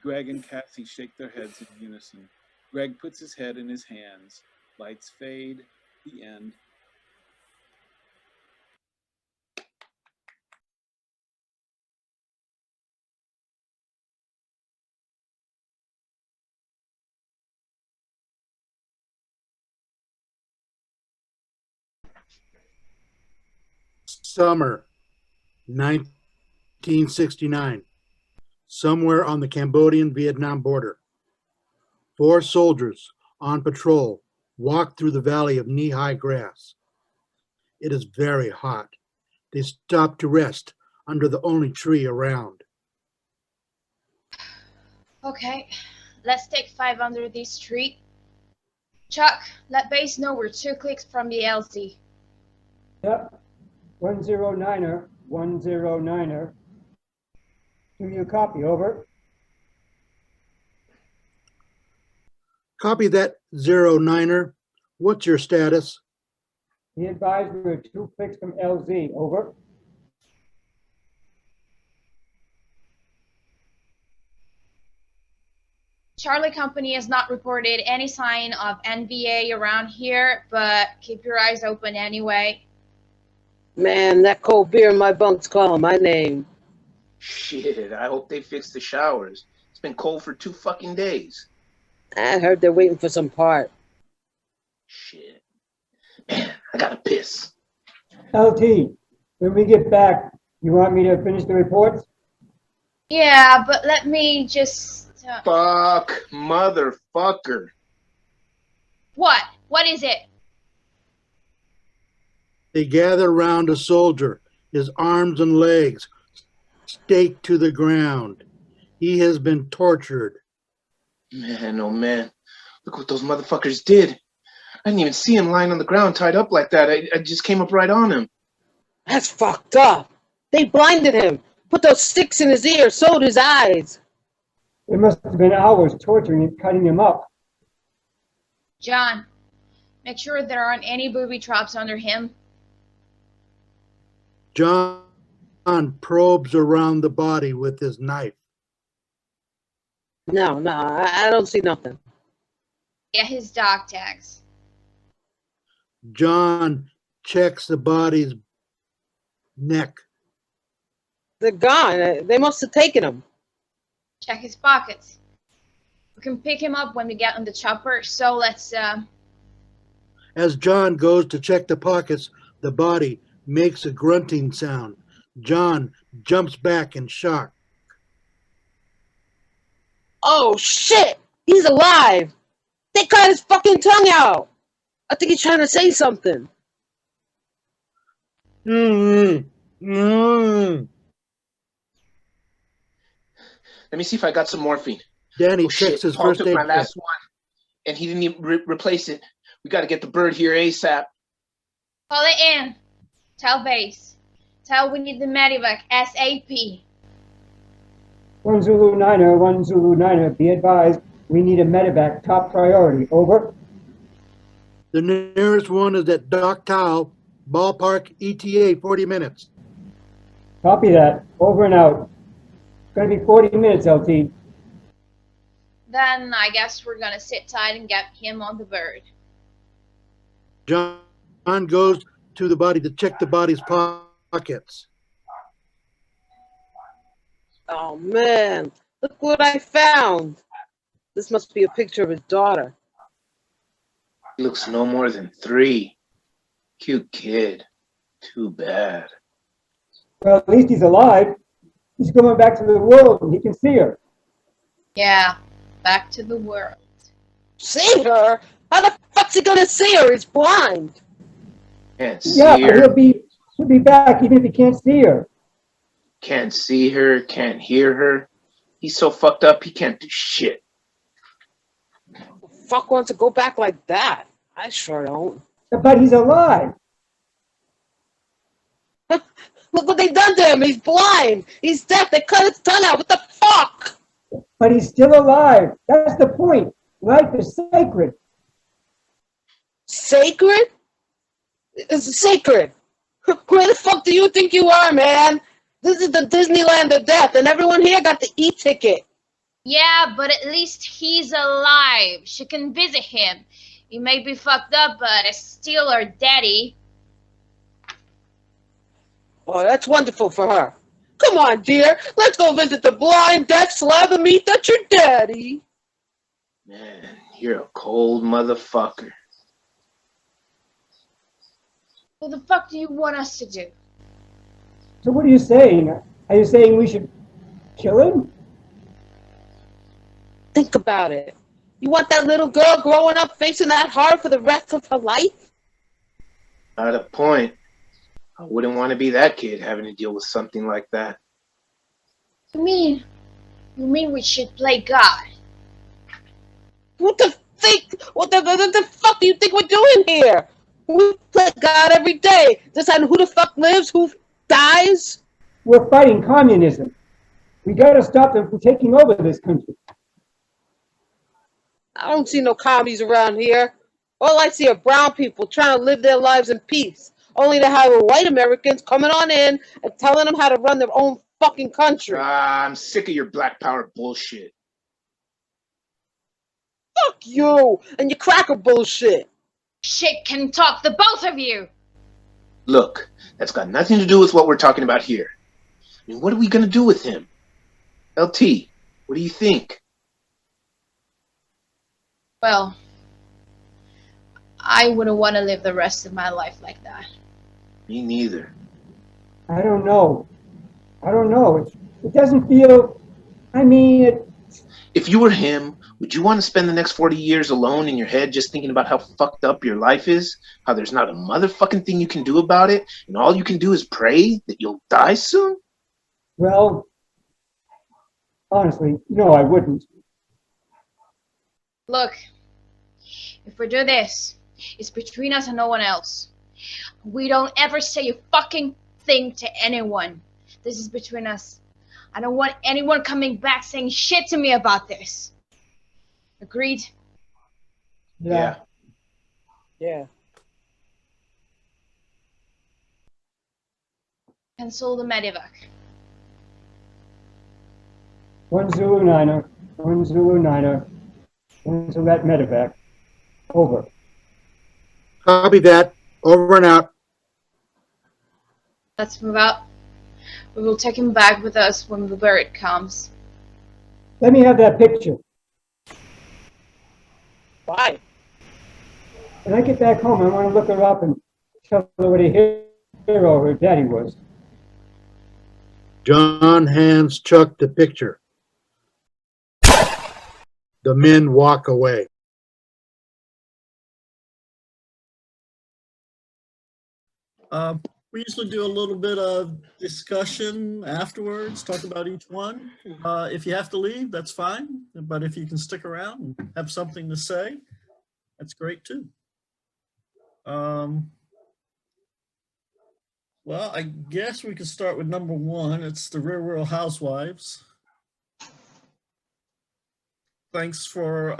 [SPEAKER 11] Greg and Cassie shake their heads in unison. Greg puts his head in his hands. Lights fade. The end.
[SPEAKER 15] Summer 1969. Somewhere on the Cambodian-Vietnam border. 4 soldiers on patrol walk through the valley of knee-high grass. It is very hot. They stop to rest under the only tree around.
[SPEAKER 16] Okay, let's take 5 under this tree. Chuck, let base know we're 2 clicks from the LZ.
[SPEAKER 17] Yep, 109er, 109er. Do you copy, over?
[SPEAKER 15] Copy that, 09er. What's your status?
[SPEAKER 17] Be advised we're 2 clicks from LZ, over.
[SPEAKER 16] Charlie Company has not reported any sign of NVA around here, but keep your eyes open anyway.
[SPEAKER 18] Man, that cold beer in my bunk's calling my name.
[SPEAKER 9] Shit, I hope they fix the showers. It's been cold for 2 fucking days.
[SPEAKER 18] I heard they're waiting for some part.
[SPEAKER 9] Shit. Man, I gotta piss.
[SPEAKER 17] LT, when we get back, you want me to finish the reports?
[SPEAKER 16] Yeah, but let me just...
[SPEAKER 9] Fuck, motherfucker.
[SPEAKER 16] What? What is it?
[SPEAKER 15] They gather round a soldier, his arms and legs staked to the ground. He has been tortured.
[SPEAKER 9] Man, oh man. Look what those motherfuckers did. I didn't even see him lying on the ground tied up like that. I just came up right on him.
[SPEAKER 18] That's fucked up. They blinded him, put those sticks in his ear, sewed his eyes.
[SPEAKER 17] It must have been hours torturing and cutting him up.
[SPEAKER 16] John, make sure there aren't any booby traps under him.
[SPEAKER 15] John probes around the body with his knife.
[SPEAKER 18] No, I don't see nothing.
[SPEAKER 16] Get his dog tags.
[SPEAKER 15] John checks the body's neck.
[SPEAKER 18] They're gone. They must have taken him.
[SPEAKER 16] Check his pockets. We can pick him up when we get on the chopper, so let's,
[SPEAKER 15] As John goes to check the pockets, the body makes a grunting sound. John jumps back in shock.
[SPEAKER 18] Oh, shit! He's alive! They cut his fucking tongue out! I think he's trying to say something.
[SPEAKER 9] Let me see if I got some morphine.
[SPEAKER 15] Danny
[SPEAKER 9] Oh,
[SPEAKER 15] checks
[SPEAKER 9] shit.
[SPEAKER 15] his
[SPEAKER 9] Paul
[SPEAKER 15] first
[SPEAKER 9] took
[SPEAKER 15] aid
[SPEAKER 9] my
[SPEAKER 15] kit.
[SPEAKER 9] last one, and he didn't even replace it. We got to get the bird here ASAP.
[SPEAKER 16] call it in. Tell base. Tell we need the medevac ASAP.
[SPEAKER 17] 1 Zulu Niner, 1 Zulu Niner, be advised, we need a medevac top priority. Over.
[SPEAKER 15] The nearest one is at Dock Towel, ballpark ETA 40 minutes.
[SPEAKER 17] Copy that. Over and out. It's going to be 40 minutes, LT.
[SPEAKER 16] Then I guess we're gonna sit tight and get him on the bird.
[SPEAKER 15] John goes to the body to check the body's pockets.
[SPEAKER 18] Oh, man. Look what I found. This must be a picture of his daughter.
[SPEAKER 9] He looks no more than 3. Cute kid. Too bad.
[SPEAKER 17] Well, at least he's alive. He's going back to the world and he can see her.
[SPEAKER 16] Yeah, back to the world.
[SPEAKER 18] See her? How the fuck's he gonna see her? He's blind.
[SPEAKER 9] Can't see
[SPEAKER 17] Yeah,
[SPEAKER 9] her.
[SPEAKER 17] he'll be back even if he can't see her.
[SPEAKER 9] Can't see her. Can't hear her. He's so fucked up he can't do shit.
[SPEAKER 18] Who the fuck wants to go back like that? I sure don't.
[SPEAKER 17] But he's alive.
[SPEAKER 18] Look what they done to him. He's blind. He's deaf. They cut his tongue out. What the fuck?
[SPEAKER 17] But he's still alive. That's the point. Life is sacred.
[SPEAKER 18] Sacred? It's sacred. Where the fuck do you think you are, man? This is the Disneyland of death, and everyone here got the e-ticket.
[SPEAKER 16] Yeah, but at least he's alive. She can visit him. He may be fucked up, but it's still her daddy.
[SPEAKER 18] Oh, that's wonderful for her. Come on, dear. Let's go visit the blind, deaf slab of meat that's your daddy.
[SPEAKER 9] Man, you're a cold motherfucker.
[SPEAKER 16] What the fuck do you want us to do?
[SPEAKER 17] So what are you saying? Are you saying we should kill him?
[SPEAKER 18] Think about it. You want that little girl growing up facing that hard for the rest of her life?
[SPEAKER 9] Not a point. I wouldn't want to be that kid having to deal with something like that.
[SPEAKER 16] You mean we should play God?
[SPEAKER 18] What the fuck do you think we're doing here? We play God every day, deciding who the fuck lives, who dies.
[SPEAKER 17] We're fighting communism. We gotta stop them from taking over this country.
[SPEAKER 18] I don't see no commies around here. All I see are brown people trying to live their lives in peace, only to have white Americans coming on in and telling them how to run their own fucking country.
[SPEAKER 9] I'm sick of your black power bullshit.
[SPEAKER 18] Fuck you and your cracker bullshit.
[SPEAKER 16] Shit can talk, the both of you.
[SPEAKER 9] Look, that's got nothing to do with what we're talking about here. I mean, what are we going to do with him? LT, what do you think?
[SPEAKER 16] Well, I wouldn't want to live the rest of my life like that.
[SPEAKER 9] Me neither.
[SPEAKER 17] I don't know. It doesn't feel,
[SPEAKER 9] If you were him, would you want to spend the next 40 years alone in your head just thinking about how fucked up your life is? How there's not a motherfucking thing you can do about it? And all you can do is pray that you'll die soon?
[SPEAKER 17] well, honestly, no, I wouldn't.
[SPEAKER 16] Look, if we do this, It's between us and no one else. We don't ever say a fucking thing to anyone. This is between us. I don't want anyone coming back saying shit to me about this. Agreed?
[SPEAKER 9] Yeah.
[SPEAKER 18] Yeah.
[SPEAKER 16] Cancel the medevac.
[SPEAKER 17] 1 Zulu Niner, 1 Zulu Niner, into that medevac. Over.
[SPEAKER 15] Copy that. Over and out.
[SPEAKER 16] Let's move out. We will take him back with us when the bird comes.
[SPEAKER 17] Let me have that picture.
[SPEAKER 18] Why?
[SPEAKER 17] When I get back home, I want to look her up and tell her what a hero her daddy was.
[SPEAKER 15] John hands Chuck the picture. The men walk away.
[SPEAKER 19] We usually do a little bit of discussion afterwards, talk about each one. If you have to leave, that's fine. But if you can stick around and have something to say, that's great too. Well, I guess we could start with number 1. It's the Real World Housewives. Thanks for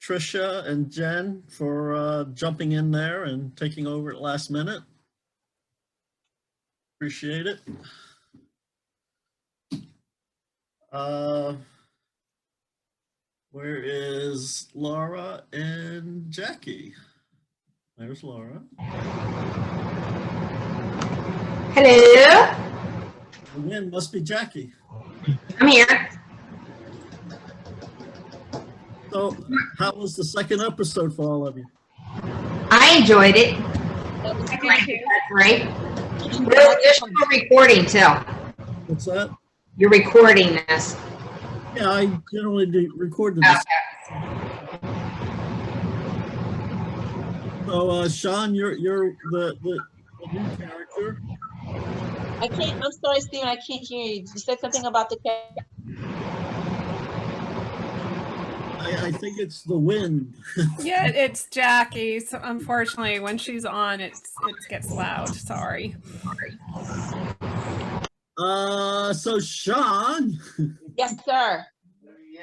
[SPEAKER 19] Trisha and Jen for jumping in there and taking over at last minute. Appreciate it. Where is Laura and Jackie? There's Laura.
[SPEAKER 2] Hello.
[SPEAKER 19] Again, must be Jackie.
[SPEAKER 2] I'm here.
[SPEAKER 19] So, how was the second episode for all of you?
[SPEAKER 2] I enjoyed it. Great. There's no recording too.
[SPEAKER 19] What's that?
[SPEAKER 2] You're recording this.
[SPEAKER 19] Yeah, I generally do record this. So, Sean, you're the new character.
[SPEAKER 5] I can't. I'm sorry, Steven. I can't hear you. You said something about the cat.
[SPEAKER 19] I think it's the wind.
[SPEAKER 14] Yeah, it's Jackie. So unfortunately, when she's on, it gets loud. Sorry.
[SPEAKER 19] So Sean.
[SPEAKER 5] Yes, sir.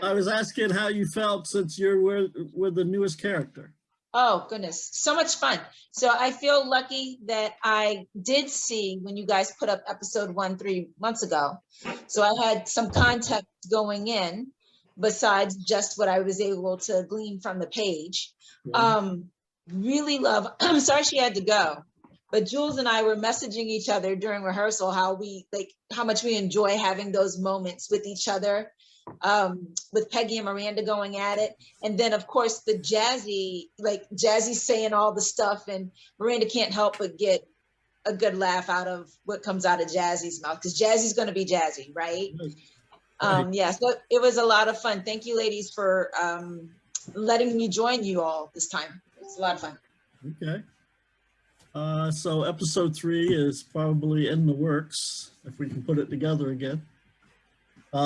[SPEAKER 19] I was asking how you felt since you're with the newest character.
[SPEAKER 5] Oh, goodness. So much fun. So I feel lucky that I did see when you guys put up episode 1 3 months ago. So I had some context going in besides just what I was able to glean from the page. Really love, I'm sorry she had to go, but Jules and I were messaging each other during rehearsal how much we enjoy having those moments with each other. With Peggy and Miranda going at it, and then of course the Jazzy saying all the stuff, and Miranda can't help but get a good laugh out of what comes out of Jazzy's mouth, because Jazzy's going to be Jazzy, right? Yeah, so it was a lot of fun. Thank you, ladies, for letting me join you all this time. It's a lot of fun.
[SPEAKER 19] Okay. So episode 3 is probably in the works, if we can put it together again.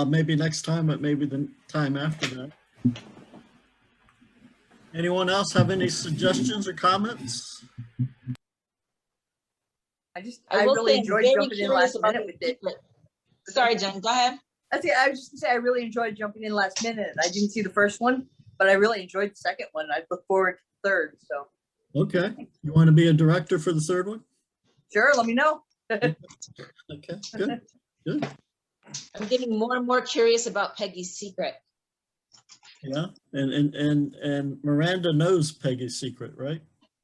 [SPEAKER 19] Maybe next time, but maybe the time after that. Anyone else have any suggestions or comments?
[SPEAKER 10] I really enjoyed jumping in last minute with it.
[SPEAKER 5] Sorry, Jen, go ahead.
[SPEAKER 10] I was just gonna say I really enjoyed jumping in last minute. I didn't see the first one, but I really enjoyed the second one. I look forward to the third. So.
[SPEAKER 19] Okay. You want to be a director for the third one?
[SPEAKER 10] Sure, let me know.
[SPEAKER 19] Okay, good. Good.
[SPEAKER 5] I'm getting more and more curious about Peggy's secret.
[SPEAKER 19] Yeah, and Miranda knows Peggy's secret, right?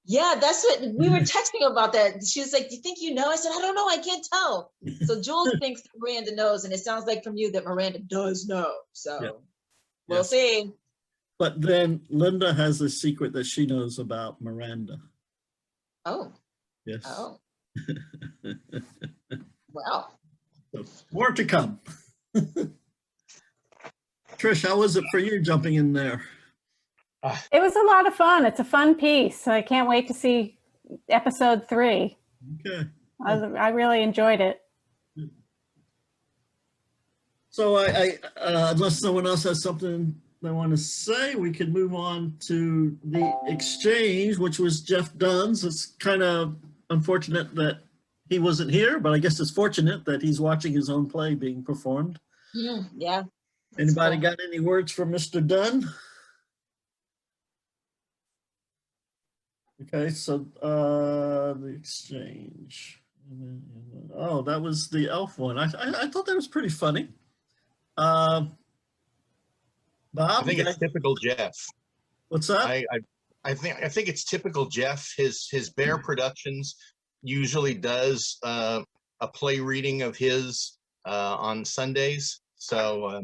[SPEAKER 5] Yeah, that's what we were texting about that. She was like, "Do you think you know?" I said, "I don't know. I can't tell." So Jules thinks that Miranda knows, and it sounds like from you that Miranda does know. So
[SPEAKER 19] Yeah.
[SPEAKER 5] we'll see.
[SPEAKER 19] But then Linda has a secret that she knows about Miranda.
[SPEAKER 5] Oh.
[SPEAKER 19] Yes.
[SPEAKER 5] Oh. Wow.
[SPEAKER 19] So more to come. Trish, how was it for you jumping in there?
[SPEAKER 1] It was a lot of fun. It's a fun piece. I can't wait to see episode 3.
[SPEAKER 19] Okay.
[SPEAKER 1] I really enjoyed it.
[SPEAKER 19] So I unless someone else has something I want to say, we could move on to the exchange, which was Jeff Dunn's. It's kind of unfortunate that he wasn't here, but I guess it's fortunate that he's watching his own play being performed.
[SPEAKER 5] Yeah.
[SPEAKER 19] Anybody got any words for Mr. Dunn? Okay, so the exchange. Oh, that was the elf one. I thought that was pretty funny. Bob,
[SPEAKER 6] I think it's typical Jeff.
[SPEAKER 19] What's that?
[SPEAKER 6] I think it's typical Jeff. His Bear Productions usually does a play reading of his on Sundays. So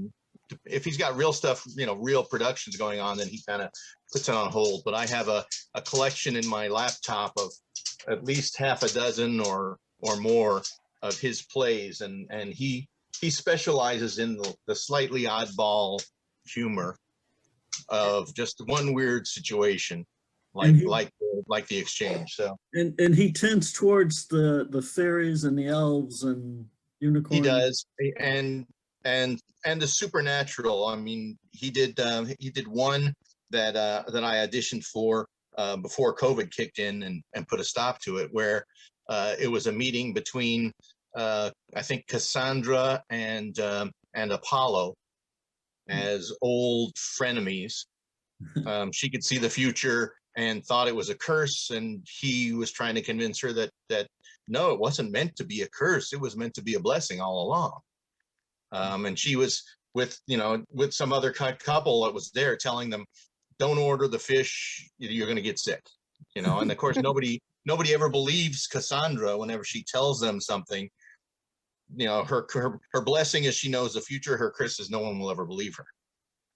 [SPEAKER 6] if he's got real stuff, real productions going on, then he kind of puts it on hold. But I have a collection in my laptop of at least half a dozen or more of his plays, and he specializes in the slightly oddball humor of just one weird situation, like the exchange. So
[SPEAKER 19] and he tends towards the fairies and the elves and unicorns.
[SPEAKER 6] He does, and the supernatural. I mean, he did one that I auditioned for before COVID kicked in and put a stop to it, where it was a meeting between I think Cassandra and Apollo as old frenemies. She could see the future and thought it was a curse, and he was trying to convince her that no, it wasn't meant to be a curse. It was meant to be a blessing all along. And she was with some other couple that was there, telling them, don't order the fish, you're going to get sick. And of course nobody ever believes Cassandra whenever she tells them something. Her blessing is she knows the future. Her curse is no one will ever believe her.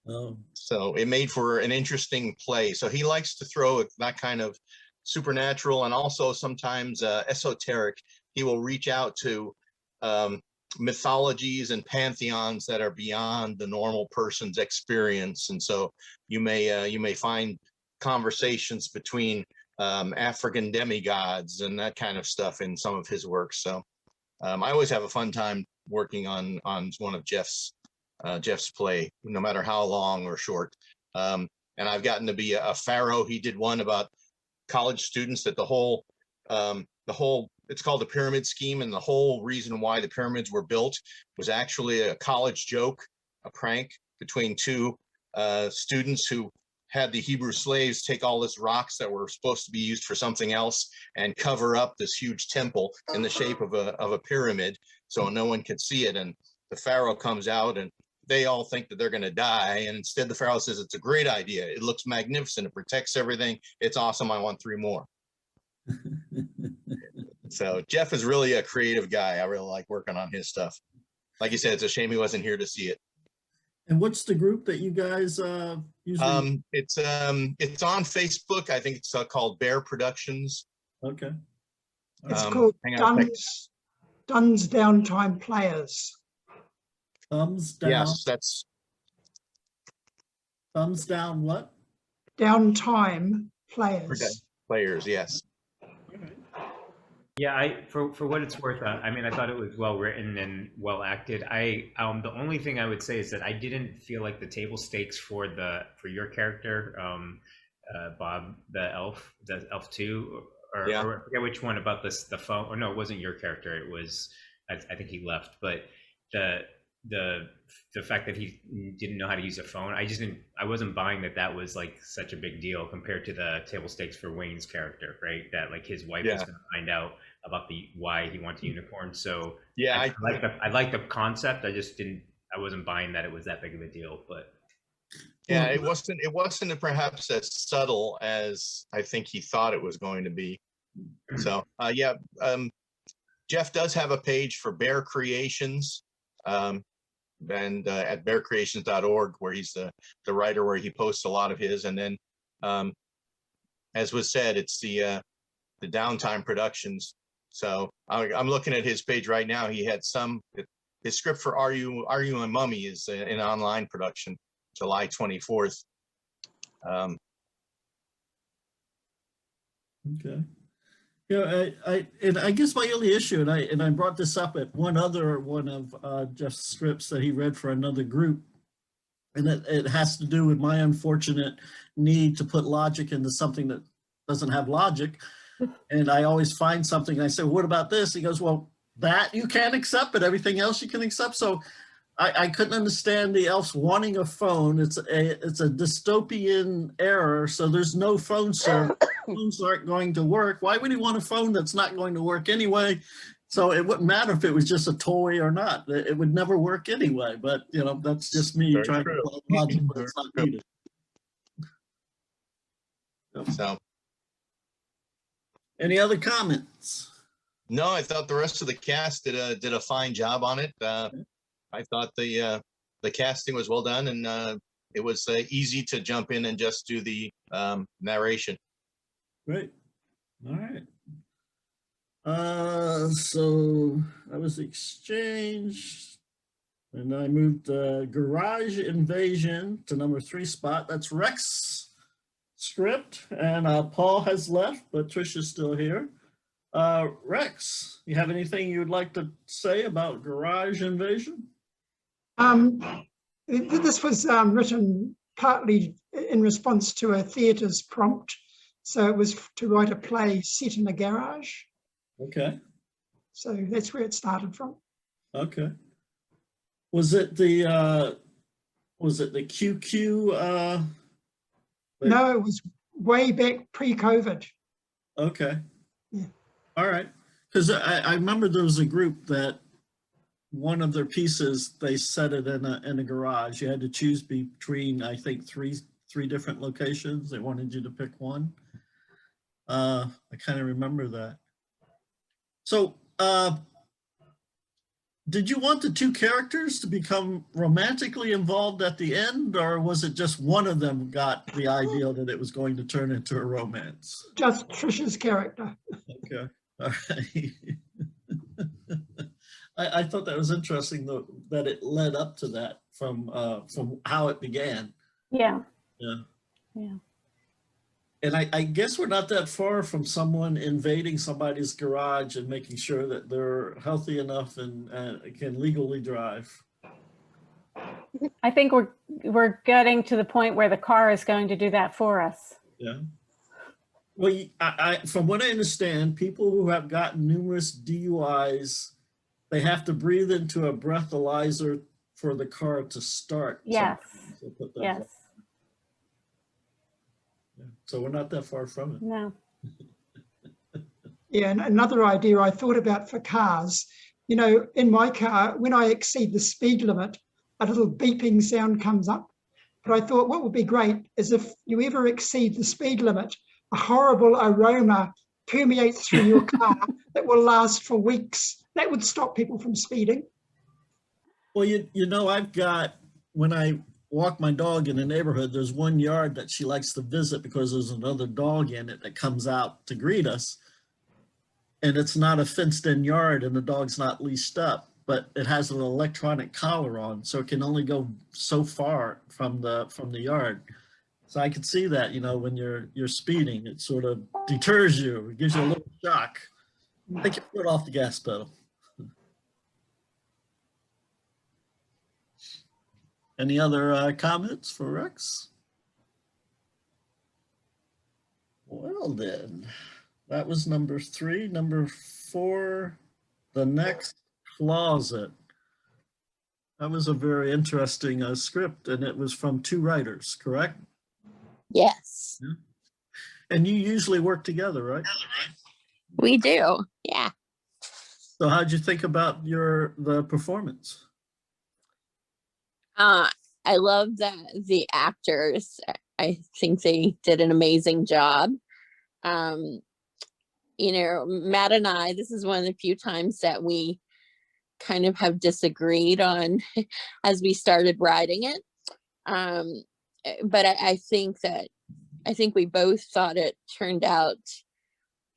[SPEAKER 19] Oh.
[SPEAKER 6] So it made for an interesting play. So he likes to throw that kind of supernatural and also sometimes esoteric. He will reach out to mythologies and pantheons that are beyond the normal person's experience. And so you may find conversations between African demigods and that kind of stuff in some of his works. So I always have a fun time working on one of Jeff's play, no matter how long or short. And I've gotten to be a pharaoh. He did one about college students that the whole it's called the pyramid scheme, and the whole reason why the pyramids were built was actually a college joke, a prank between two students who had the Hebrew slaves take all this rocks that were supposed to be used for something else and cover up this huge temple in the shape of a pyramid so no one could see it. And the pharaoh comes out and they all think that they're going to die, and instead the pharaoh says, it's a great idea, it looks magnificent, it protects everything, it's awesome, I want 3 more. So Jeff is really a creative guy. I really like working on his stuff. Like you said, it's a shame he wasn't here to see it.
[SPEAKER 19] And what's the group that you guys usually?
[SPEAKER 6] It's on Facebook. I think it's called Bear Productions.
[SPEAKER 19] Okay.
[SPEAKER 20] It's called Dunn's Downtime Players.
[SPEAKER 19] Thumbs down.
[SPEAKER 6] Yes, that's
[SPEAKER 19] thumbs down. What?
[SPEAKER 20] Downtime Players.
[SPEAKER 6] Players, yes.
[SPEAKER 12] Yeah, for what it's worth, I mean, I thought it was well written and well acted. The only thing I would say is that I didn't feel like the table stakes for your character, Bob, the elf 2, or I forget which one about the phone. Or no, it wasn't your character. It was I think he left, but the fact that he didn't know how to use a phone, I wasn't buying that was like such a big deal compared to the table stakes for Wayne's character, right? That like his wife was going to find out about why he wanted a unicorn. So yeah, I like the concept. I wasn't buying that it was that big of a deal. But
[SPEAKER 6] yeah, it wasn't perhaps as subtle as I think he thought it was going to be. So Jeff does have a page for Bear Creations. And at bearcreations.org, where he's the writer, where he posts a lot of his. And then as was said, it's the Downtime Productions. So I'm looking at his page right now. He had his script for Are You My Mummy is an online production, July 24th.
[SPEAKER 19] Okay. Yeah, I guess my only issue, and I brought this up at one of Jeff's scripts that he read for another group, And it has to do with my unfortunate need to put logic into something that doesn't have logic. And I always find something, and I say, well, what about this? He goes, well, that you can't accept, but everything else you can accept. So I couldn't understand the elves wanting a phone. It's a dystopian error, so there's no phone service. Phones aren't going to work. Why would he want a phone that's not going to work anyway? So it wouldn't matter if it was just a toy or not. It would never work anyway. But you know, that's just me trying to apply logic when it's not needed.
[SPEAKER 6] So,
[SPEAKER 19] any other comments?
[SPEAKER 6] No, I thought the rest of the cast did a fine job on it. I thought the casting was well done, and it was easy to jump in and just do the narration.
[SPEAKER 19] Great. All right. So that was the exchange, and I moved Garage Invasion to number 3 spot. That's Rex script, and Paul has left, but Trisha's still here. Rex, you have anything you'd like to say about Garage Invasion?
[SPEAKER 20] This was written partly in response to a theatre's prompt. So it was to write a play set in a garage.
[SPEAKER 19] Okay.
[SPEAKER 20] So that's where it started from.
[SPEAKER 19] Okay. Was it the QQ?
[SPEAKER 20] No, it was way back pre-COVID.
[SPEAKER 19] Okay.
[SPEAKER 20] Yeah.
[SPEAKER 19] All right. Because I remember there was a group that one of their pieces, they set it in a garage. You had to choose between, I think, three different locations. They wanted you to pick one. I kind of remember that. So did you want the 2 characters to become romantically involved at the end, or was it just one of them got the idea that it was going to turn into a romance?
[SPEAKER 20] Just Trisha's character.
[SPEAKER 19] Okay. All right. I thought that was interesting, though, that it led up to that from how it began.
[SPEAKER 1] Yeah.
[SPEAKER 19] Yeah.
[SPEAKER 1] Yeah.
[SPEAKER 19] And I guess we're not that far from someone invading somebody's garage and making sure that they're healthy enough and can legally drive.
[SPEAKER 1] I think we're getting to the point where the car is going to do that for us.
[SPEAKER 19] Yeah. Well, from what I understand, people who have gotten numerous DUIs, they have to breathe into a breathalyzer for the car to start.
[SPEAKER 1] Yes. Yes.
[SPEAKER 19] So we're not that far from it.
[SPEAKER 1] No.
[SPEAKER 20] Yeah, and another idea I thought about for cars, you know, in my car, when I exceed the speed limit, a little beeping sound comes up. But I thought what would be great is if you ever exceed the speed limit, a horrible aroma permeates through your car that will last for weeks. That would stop people from speeding.
[SPEAKER 19] Well, you know, I've got, when I walk my dog in the neighborhood, there's one yard that she likes to visit because there's another dog in it that comes out to greet us. And it's not a fenced in yard and the dog's not leashed up, but it has an electronic collar on, so it can only go so far from the yard. So I could see that, you know, when you're speeding, it sort of deters you. It gives you a little shock. Take your foot off the gas pedal. Any other comments for Rex? Well then, that was number 3. Number 4, the next closet. That was a very interesting script, and it was from 2 writers, correct?
[SPEAKER 21] Yes.
[SPEAKER 19] Yeah. And you usually work together, right?
[SPEAKER 21] We do, yeah.
[SPEAKER 19] So how'd you think about the performance?
[SPEAKER 21] I love that the actors, I think they did an amazing job. You know, Matt and I, this is one of the few times that we kind of have disagreed on as we started writing it. But I think we both thought it turned out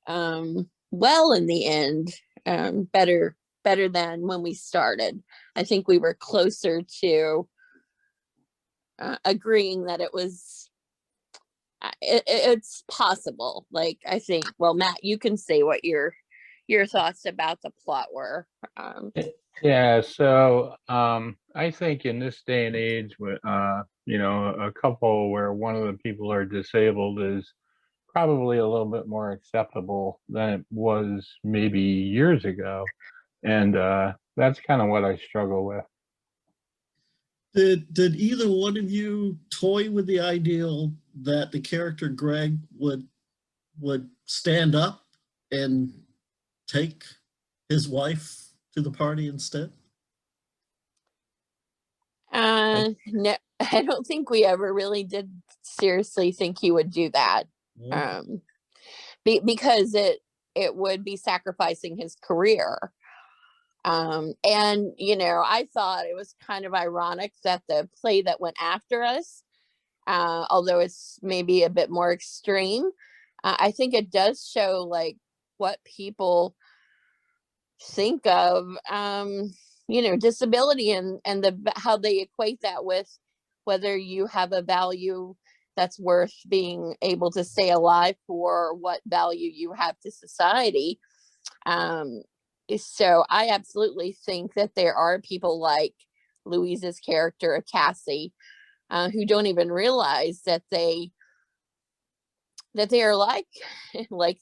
[SPEAKER 21] well in the end, better than when we started. I think we were closer to agreeing that it was it's possible. Like, I think, well, Matt, you can say what your thoughts about the plot were.
[SPEAKER 22] Yeah, so I
[SPEAKER 3] I think in this day and age, with a couple where one of the people are disabled is probably a little bit more acceptable than it was maybe years ago, and that's kind of what I struggle with.
[SPEAKER 19] Did either one of you toy with the ideal that the character Greg would stand up and take his wife to the party instead?
[SPEAKER 21] No, I don't think we ever really did seriously think he would do that. Because it would be sacrificing his career. And I thought it was kind of ironic that the play that went after us, although it's maybe a bit more extreme, I think it does show like what people think of disability and how they equate that with whether you have a value that's worth being able to stay alive for, what value you have to society. So I absolutely think that there are people like Louise's character, Cassie, who don't even realize that they are like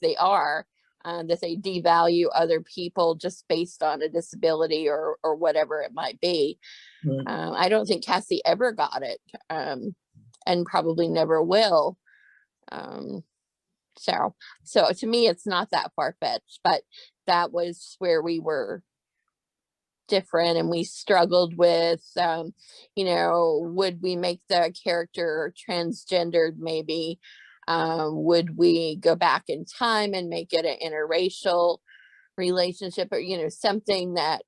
[SPEAKER 21] they are, that they devalue other people just based on a disability or whatever it might be. Right. I don't think Cassie ever got it, and probably never will. So to me, it's not that far-fetched, but that was where we were different, and we struggled with, would we make the character transgendered maybe? Would we go back in time and make it an interracial relationship, or, something that,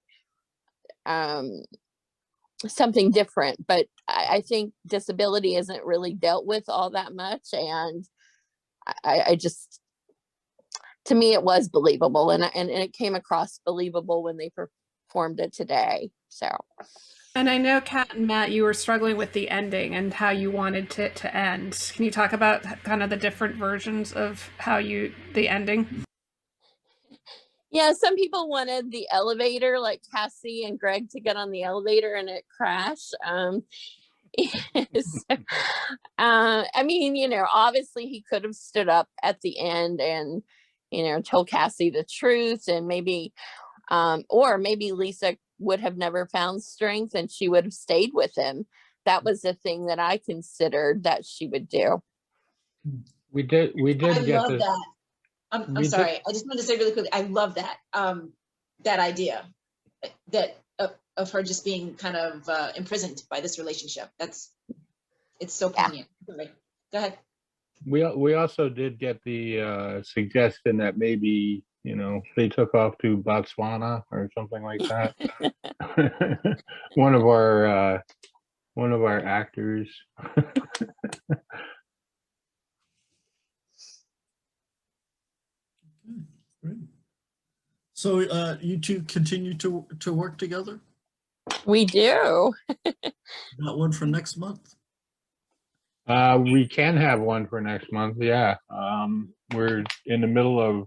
[SPEAKER 21] something different? But I think disability isn't really dealt with all that much. And I just, to me, it was believable, and it came across believable when they performed it today. So.
[SPEAKER 14] And I know, Kat and Matt, you were struggling with the ending and how you wanted it to end. Can you talk about kind of the different versions of the ending?
[SPEAKER 21] Yeah, some people wanted the elevator, like Cassie and Greg, to get on the elevator and it crash. I mean, obviously he could have stood up at the end and, told Cassie the truth, and maybe, or maybe Lisa would have never found strength and she would have stayed with him. That was the thing that I considered that she would do.
[SPEAKER 3] We did
[SPEAKER 5] I
[SPEAKER 3] get
[SPEAKER 5] love
[SPEAKER 3] this.
[SPEAKER 5] that. I'm sorry. I just wanted to say really quickly, I love that, that idea that of her just being kind of imprisoned by this relationship. It's so poignant. Sorry. Go ahead.
[SPEAKER 3] We also did get the suggestion that maybe, they took off to Botswana or something like that. one of our actors.
[SPEAKER 19] Great. So you two continue to work together?
[SPEAKER 21] We do.
[SPEAKER 19] Got one for next month?
[SPEAKER 3] We can have one for next month. Yeah. We're in the middle of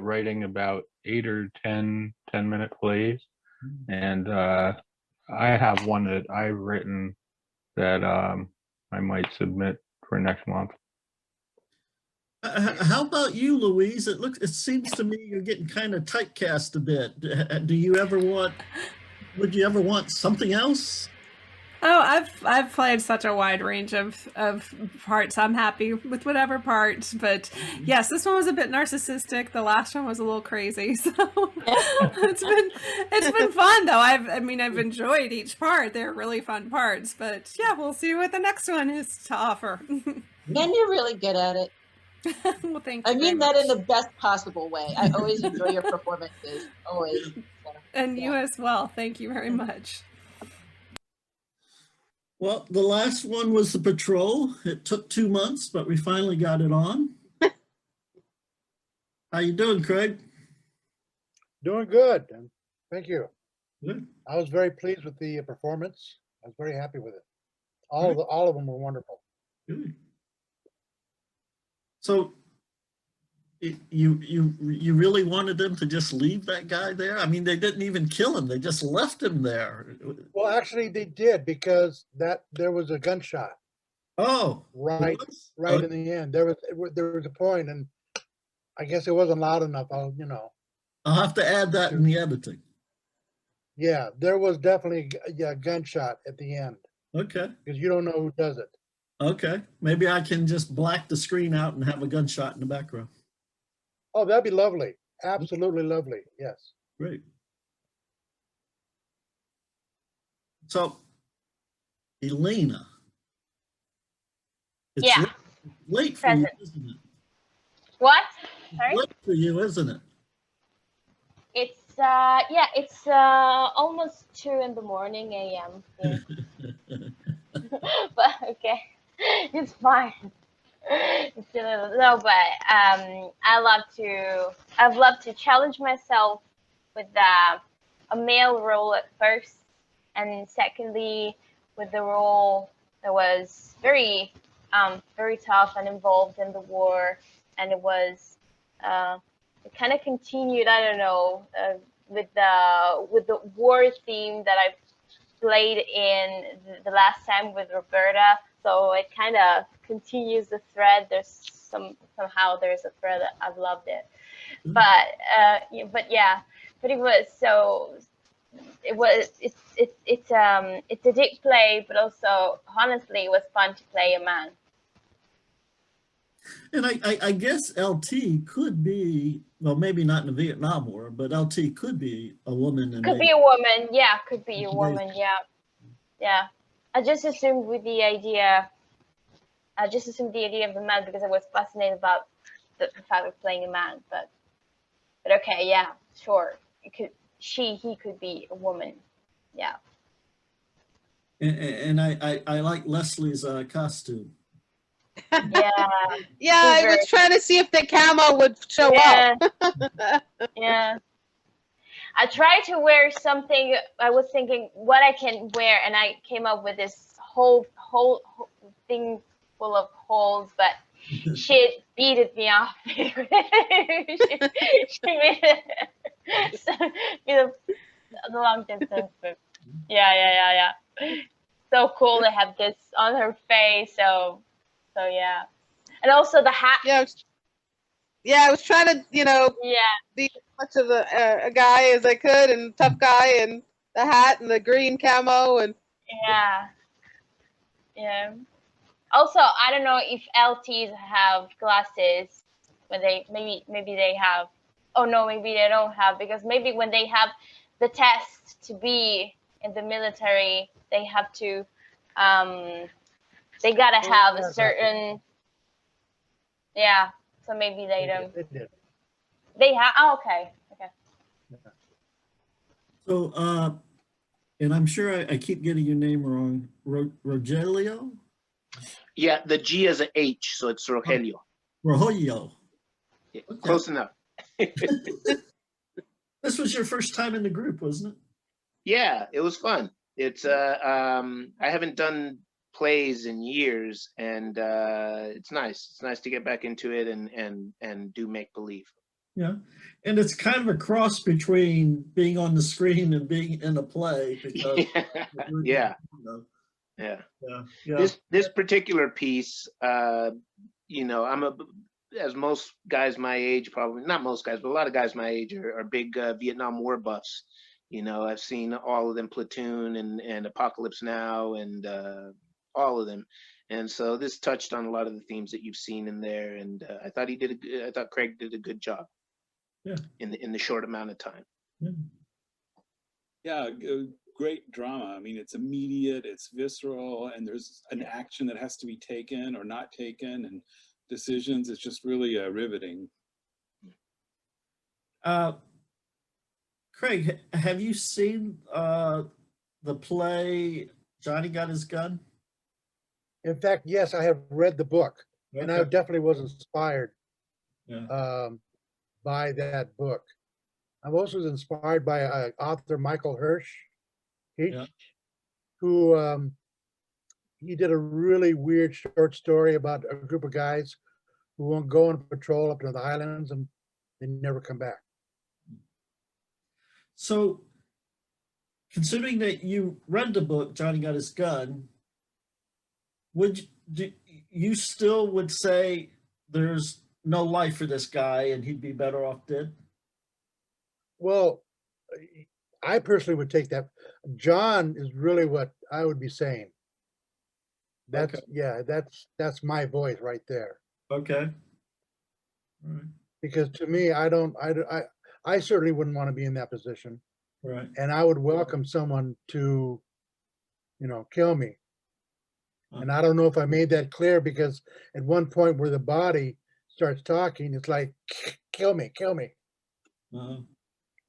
[SPEAKER 3] writing about 8 or 10-minute plays. And I have one that I've written that I might submit for next month.
[SPEAKER 19] How about you, Louise? It seems to me you're getting kind of typecast a bit. Would you ever want something else?
[SPEAKER 14] Oh, I've played such a wide range of parts. I'm happy with whatever part, but yes, this one was a bit narcissistic. The last one was a little crazy, so it's been fun though. I've enjoyed each part. They're really fun parts, but yeah, we'll see what the next one is to offer.
[SPEAKER 5] And you're really good at it.
[SPEAKER 14] Well, thank you.
[SPEAKER 5] I mean that in the best possible way. I always enjoy your performances. Always. So,
[SPEAKER 14] and you as well. Thank you very much.
[SPEAKER 19] Well, the last one was the patrol. It took 2 months, but we finally got it on. How you doing, Craig?
[SPEAKER 15] Doing good. Thank you.
[SPEAKER 19] Good.
[SPEAKER 15] I was very pleased with the performance. I was very happy with it. All of them were wonderful.
[SPEAKER 19] Good. So You really wanted them to just leave that guy there? I mean, they didn't even kill him. They just left him there.
[SPEAKER 15] Well, actually, they did because there was a gunshot.
[SPEAKER 19] Oh,
[SPEAKER 15] right in the end. There was a point, and I guess it wasn't loud enough.
[SPEAKER 19] I'll have to add that in the editing.
[SPEAKER 15] Yeah, there was definitely a gunshot at the end.
[SPEAKER 19] Okay.
[SPEAKER 15] Because you don't know who does it.
[SPEAKER 19] Okay. Maybe I can just black the screen out and have a gunshot in the background.
[SPEAKER 15] Oh, that'd be lovely. Absolutely lovely. Yes.
[SPEAKER 19] Great. So, Elena. It's
[SPEAKER 16] Yeah.
[SPEAKER 19] late for you,
[SPEAKER 16] Present.
[SPEAKER 19] isn't it?
[SPEAKER 16] What? Sorry?
[SPEAKER 19] Late for you, isn't it?
[SPEAKER 16] It's yeah, it's almost 2 in the morning a.m. But okay, it's fine. It's a little, no, but I've loved to challenge myself with a male role at first, and secondly with the role that was very tough and involved in the war, and it was it kind of continued, I don't know, with the war theme that I played in the last time with Roberta. So it kind of continues the thread. Somehow there's a thread that I've loved it, but it was so. It's a dick play, but also honestly it was fun to play a man.
[SPEAKER 19] And I guess LT could be, well, maybe not in the Vietnam War, but LT could be a woman. And
[SPEAKER 16] Could be a woman, yeah. Could be a woman, yeah, yeah. I just assumed the idea of the man because I was fascinated about the fact of playing a man. But okay, yeah, sure. He could be a woman, yeah.
[SPEAKER 19] And I like Leslie's costume.
[SPEAKER 16] Yeah.
[SPEAKER 18] Yeah, I was trying to see if the camo would show up.
[SPEAKER 16] Yeah. I tried to wear something. I was thinking what I can wear, and I came up with this whole thing full of holes, but she beated me off. she made it the long distance. But yeah. So cool to have this on her face. So yeah, and also the hat.
[SPEAKER 18] Yeah, I was trying to, be as much of a guy as I could, and tough guy, and the hat and the green camo, and
[SPEAKER 16] yeah. Also, I don't know if LTs have glasses when maybe they have. Oh no, maybe they don't have, because maybe when they have the test to be in the military, they have to they gotta have a certain so maybe they don't. They have. Oh, okay.
[SPEAKER 19] So, and I'm sure I keep getting your name wrong. Rogelio?
[SPEAKER 9] Yeah, the G is an H, so it's Rogelio.
[SPEAKER 19] Rogelio.
[SPEAKER 9] Yeah, okay. Close enough.
[SPEAKER 19] This was your first time in the group, wasn't it?
[SPEAKER 9] Yeah, it was fun. It's I haven't done plays in years, and it's nice. It's nice to get back into it and do make believe.
[SPEAKER 19] Yeah, and it's kind of a cross between being on the screen and being in a play. Because
[SPEAKER 9] yeah. This particular piece, I'm as most guys my age, probably not most guys, but a lot of guys my age are big Vietnam War buffs. I've seen all of them, Platoon and Apocalypse Now, and all of them. And so this touched on a lot of the themes that you've seen in there, and I thought Craig did a good job.
[SPEAKER 19] Yeah.
[SPEAKER 9] In the short amount of time.
[SPEAKER 11] Yeah, great drama. I mean, it's immediate, it's visceral, and there's an action that has to be taken or not taken, and decisions. It's just really riveting.
[SPEAKER 19] Craig, have you seen the play Johnny Got His Gun?
[SPEAKER 15] In fact, yes, I have read the book, and I definitely was inspired by that book. I also was inspired by author Michael Hirsch, who he did a really weird short story about a group of guys who won't go on patrol up to the Highlands and they never come back.
[SPEAKER 19] So, considering that you read the book, Johnny Got His Gun, you still would say there's no life for this guy and he'd be better off dead?
[SPEAKER 15] Well, I personally would take that. John is really what I would be saying. That's
[SPEAKER 19] Okay.
[SPEAKER 15] yeah, that's my voice right there.
[SPEAKER 19] Okay. All right.
[SPEAKER 15] Because to me, I certainly wouldn't want to be in that position.
[SPEAKER 19] Right.
[SPEAKER 15] And I would welcome someone to, kill me. And I don't know if I made that clear, because at one point where the body starts talking, it's like, kill me, kill me.
[SPEAKER 19] Uh-huh.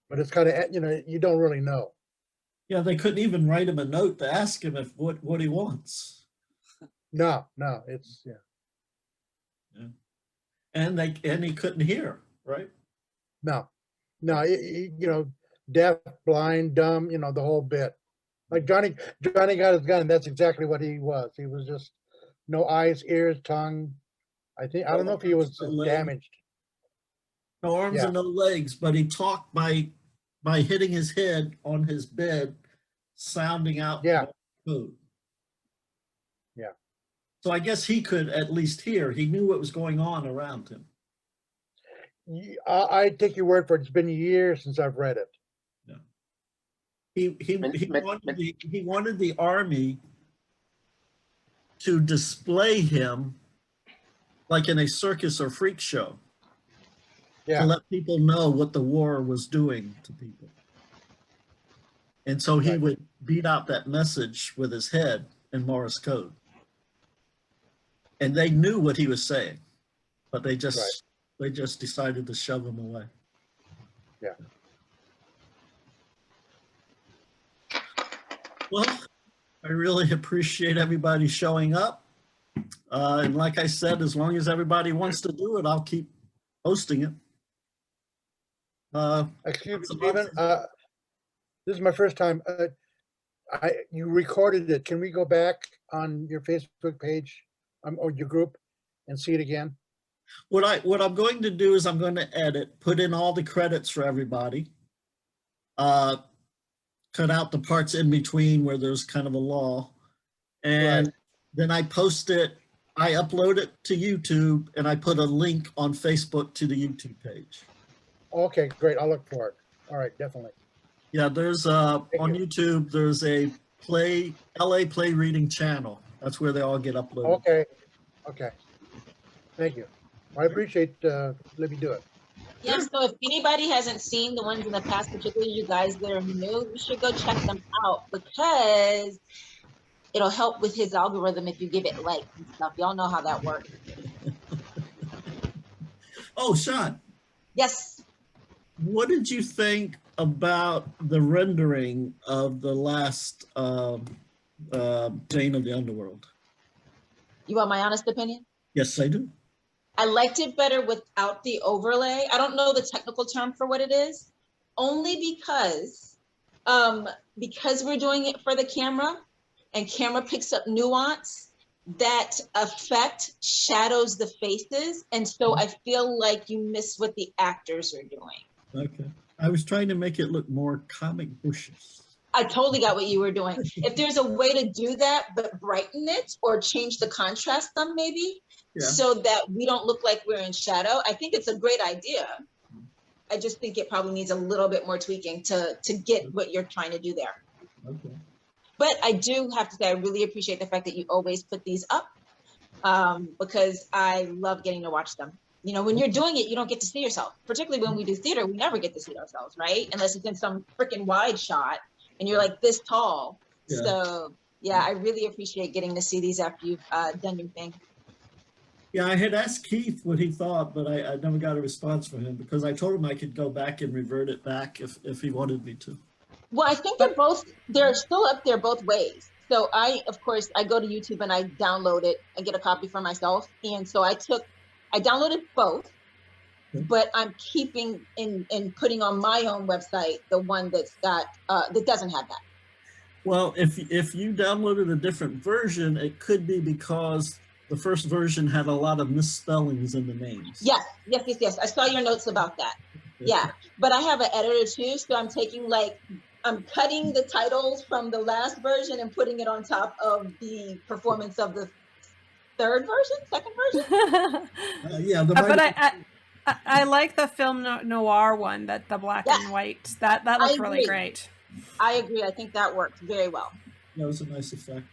[SPEAKER 15] But it's kind of, you don't really know.
[SPEAKER 19] Yeah, they couldn't even write him a note to ask him what he wants.
[SPEAKER 15] No, it's,
[SPEAKER 19] Yeah. And he couldn't hear, right?
[SPEAKER 15] no, deaf, blind, dumb, the whole bit. Like Johnny Got His Gun. That's exactly what he was. He was just no eyes, ears, tongue. I don't know if he was damaged.
[SPEAKER 19] No arms and no legs, but he talked by hitting his head on his bed, sounding out code.
[SPEAKER 15] Yeah.
[SPEAKER 19] So I guess he could at least hear. He knew what was going on around him.
[SPEAKER 15] I take your word for it. It's been years since I've read it.
[SPEAKER 19] He wanted the army to display him like in a circus or freak show.
[SPEAKER 15] Yeah.
[SPEAKER 19] To let people know what the war was doing to people. And so he would beat out that message with his head in Morse code. And they knew what he was saying, but they just decided to shove him away.
[SPEAKER 15] Yeah.
[SPEAKER 19] Well, I really appreciate everybody showing up. And like I said, as long as everybody wants to do it, I'll keep hosting it.
[SPEAKER 15] Excuse me, Stephen. This is my first time. You recorded it. Can we go back on your Facebook page or your group and see it again?
[SPEAKER 19] What I'm going to do is I'm going to edit, put in all the credits for everybody, cut out the parts in between where there's kind of a lull, and then I post it. I upload it to YouTube, and I put a link on Facebook to the YouTube page.
[SPEAKER 15] Okay, great. I'll look for it. All right, definitely.
[SPEAKER 19] Yeah, there's on YouTube, there's a LA Play Reading channel. That's where they all get uploaded.
[SPEAKER 15] Okay. Thank you. I appreciate let me do it.
[SPEAKER 5] Yeah, so if anybody hasn't seen the ones in the past, particularly you guys that are new, you should go check them out, because it'll help with his algorithm if you give it likes and stuff. Y'all know how that works.
[SPEAKER 19] Oh, Sean.
[SPEAKER 5] Yes.
[SPEAKER 19] What did you think about the rendering of the last Jane of the Underworld?
[SPEAKER 5] You want my honest opinion?
[SPEAKER 19] Yes, I do.
[SPEAKER 5] I liked it better without the overlay. I don't know the technical term for what it is, only because we're doing it for the camera, and camera picks up nuance, that effect shadows the faces. And so I feel like you miss what the actors are doing.
[SPEAKER 19] Okay. I was trying to make it look more comic bushes.
[SPEAKER 5] I totally got what you were doing. If there's a way to do that, but brighten it or change the contrast some maybe, so that we don't look like we're in shadow, I think it's a great idea. I just think it probably needs a little bit more tweaking to get what you're trying to do there.
[SPEAKER 19] Okay.
[SPEAKER 5] But I do have to say, I really appreciate the fact that you always put these up, because I love getting to watch them. You know, when you're doing it, you don't get to see yourself. Particularly when we do theater, we never get to see ourselves, right? Unless it's in some freaking wide shot and you're like this tall.
[SPEAKER 19] Yeah.
[SPEAKER 5] So yeah, I really appreciate getting to see these after you've done your thing.
[SPEAKER 19] Yeah, I had asked Keith what he thought, but I never got a response from him, because I told him I could go back and revert it back if he wanted me to.
[SPEAKER 5] Well, I think they're still up there both ways. So of course, I go to YouTube and I download it and get a copy for myself. And so I downloaded both, but I'm keeping and putting on my own website the one that's got, that doesn't have that.
[SPEAKER 19] Well, if you downloaded a different version, it could be because the first version had a lot of misspellings in the names.
[SPEAKER 5] Yes, yes, yes, yes. I saw your notes about that. Yeah, but I have an editor too, so I'm taking I'm cutting the titles from the last version and putting it on top of the performance of the second version.
[SPEAKER 19] Yeah,
[SPEAKER 4] but I like the film noir one, that the black and white. That looks really great.
[SPEAKER 5] I agree. I think that worked very well.
[SPEAKER 19] That was a nice effect.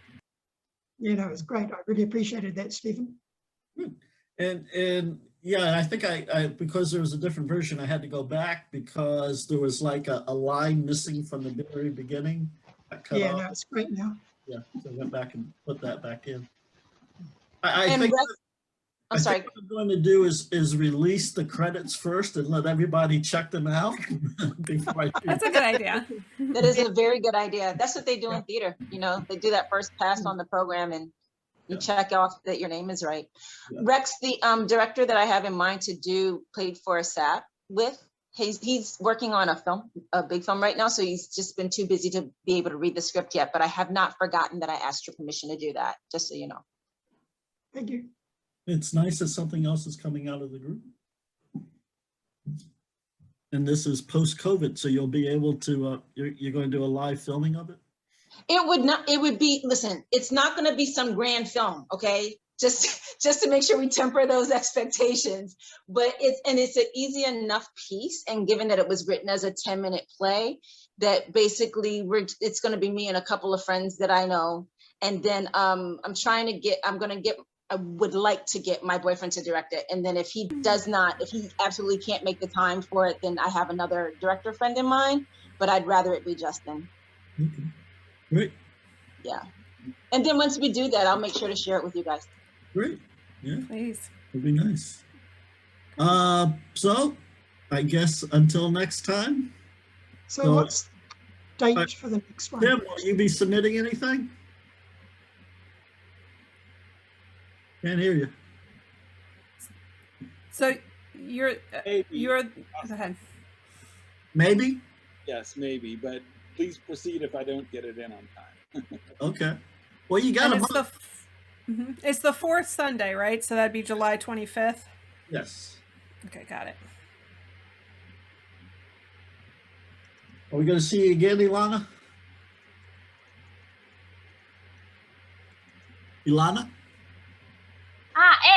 [SPEAKER 20] Yeah, no, it was great. I really appreciated that, Stephen.
[SPEAKER 19] And yeah, I think I because there was a different version, I had to go back because there was like a line missing from the very beginning.
[SPEAKER 20] Yeah, no, it's great now.
[SPEAKER 19] Yeah, so I went back and put that back in.
[SPEAKER 5] I'm sorry.
[SPEAKER 19] What I'm going to do is release the credits first and let everybody check them out before I.
[SPEAKER 4] That's a good idea.
[SPEAKER 5] That is a very good idea. That's what they do in theater. You know, they do that first pass on the program and you check off that your name is right. Yeah. Rex, the director that I have in mind to do Played for a Sap with, he's working on a big film right now, so he's just been too busy to be able to read the script yet, but I have not forgotten that I asked your permission to do that, just so you know.
[SPEAKER 20] Thank you.
[SPEAKER 19] It's nice that something else is coming out of the group. And this is post-COVID, so you'll be able to, you're going to do a live filming of it?
[SPEAKER 5] It would be, listen, it's not going to be some grand film, okay? Just to make sure we temper those expectations. But it's an easy enough piece, and given that it was written as a 10-minute play, that basically it's going to be me and a couple of friends that I know. And then I would like to get my boyfriend to direct it. And then if he absolutely can't make the time for it, then I have another director friend in mind, but I'd rather it be Justin.
[SPEAKER 19] Okay. Great.
[SPEAKER 5] Yeah. And then once we do that, I'll make sure to share it with you guys.
[SPEAKER 19] Great. Yeah.
[SPEAKER 4] Please.
[SPEAKER 19] It'd be nice. So I guess until next time.
[SPEAKER 20] So what's the date for the next one?
[SPEAKER 19] Tim, will you be submitting anything? Can't hear you.
[SPEAKER 4] So you're go ahead.
[SPEAKER 19] Maybe?
[SPEAKER 11] Yes, maybe, but please proceed if I don't get it in on time.
[SPEAKER 19] Okay. Well, you got
[SPEAKER 4] it's the fourth Sunday, right? So that'd be July 25th?
[SPEAKER 19] Yes.
[SPEAKER 4] Okay, got it.
[SPEAKER 19] Are we going to see you again, Ilana? Ilana?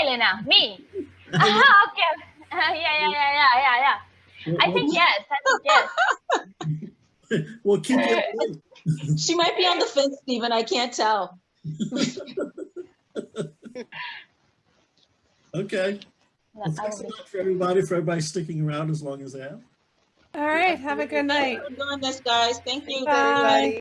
[SPEAKER 16] Elena, me. Okay. Yeah. I think yes.
[SPEAKER 19] We'll keep you.
[SPEAKER 5] She might be on the fence, Stephen. I can't tell.
[SPEAKER 19] Okay. Well, thanks a lot for everybody sticking around as long as they have.
[SPEAKER 4] All right. Have a good night.
[SPEAKER 5] Thanks for doing this, guys. Thank you,
[SPEAKER 4] Bye.
[SPEAKER 5] everybody.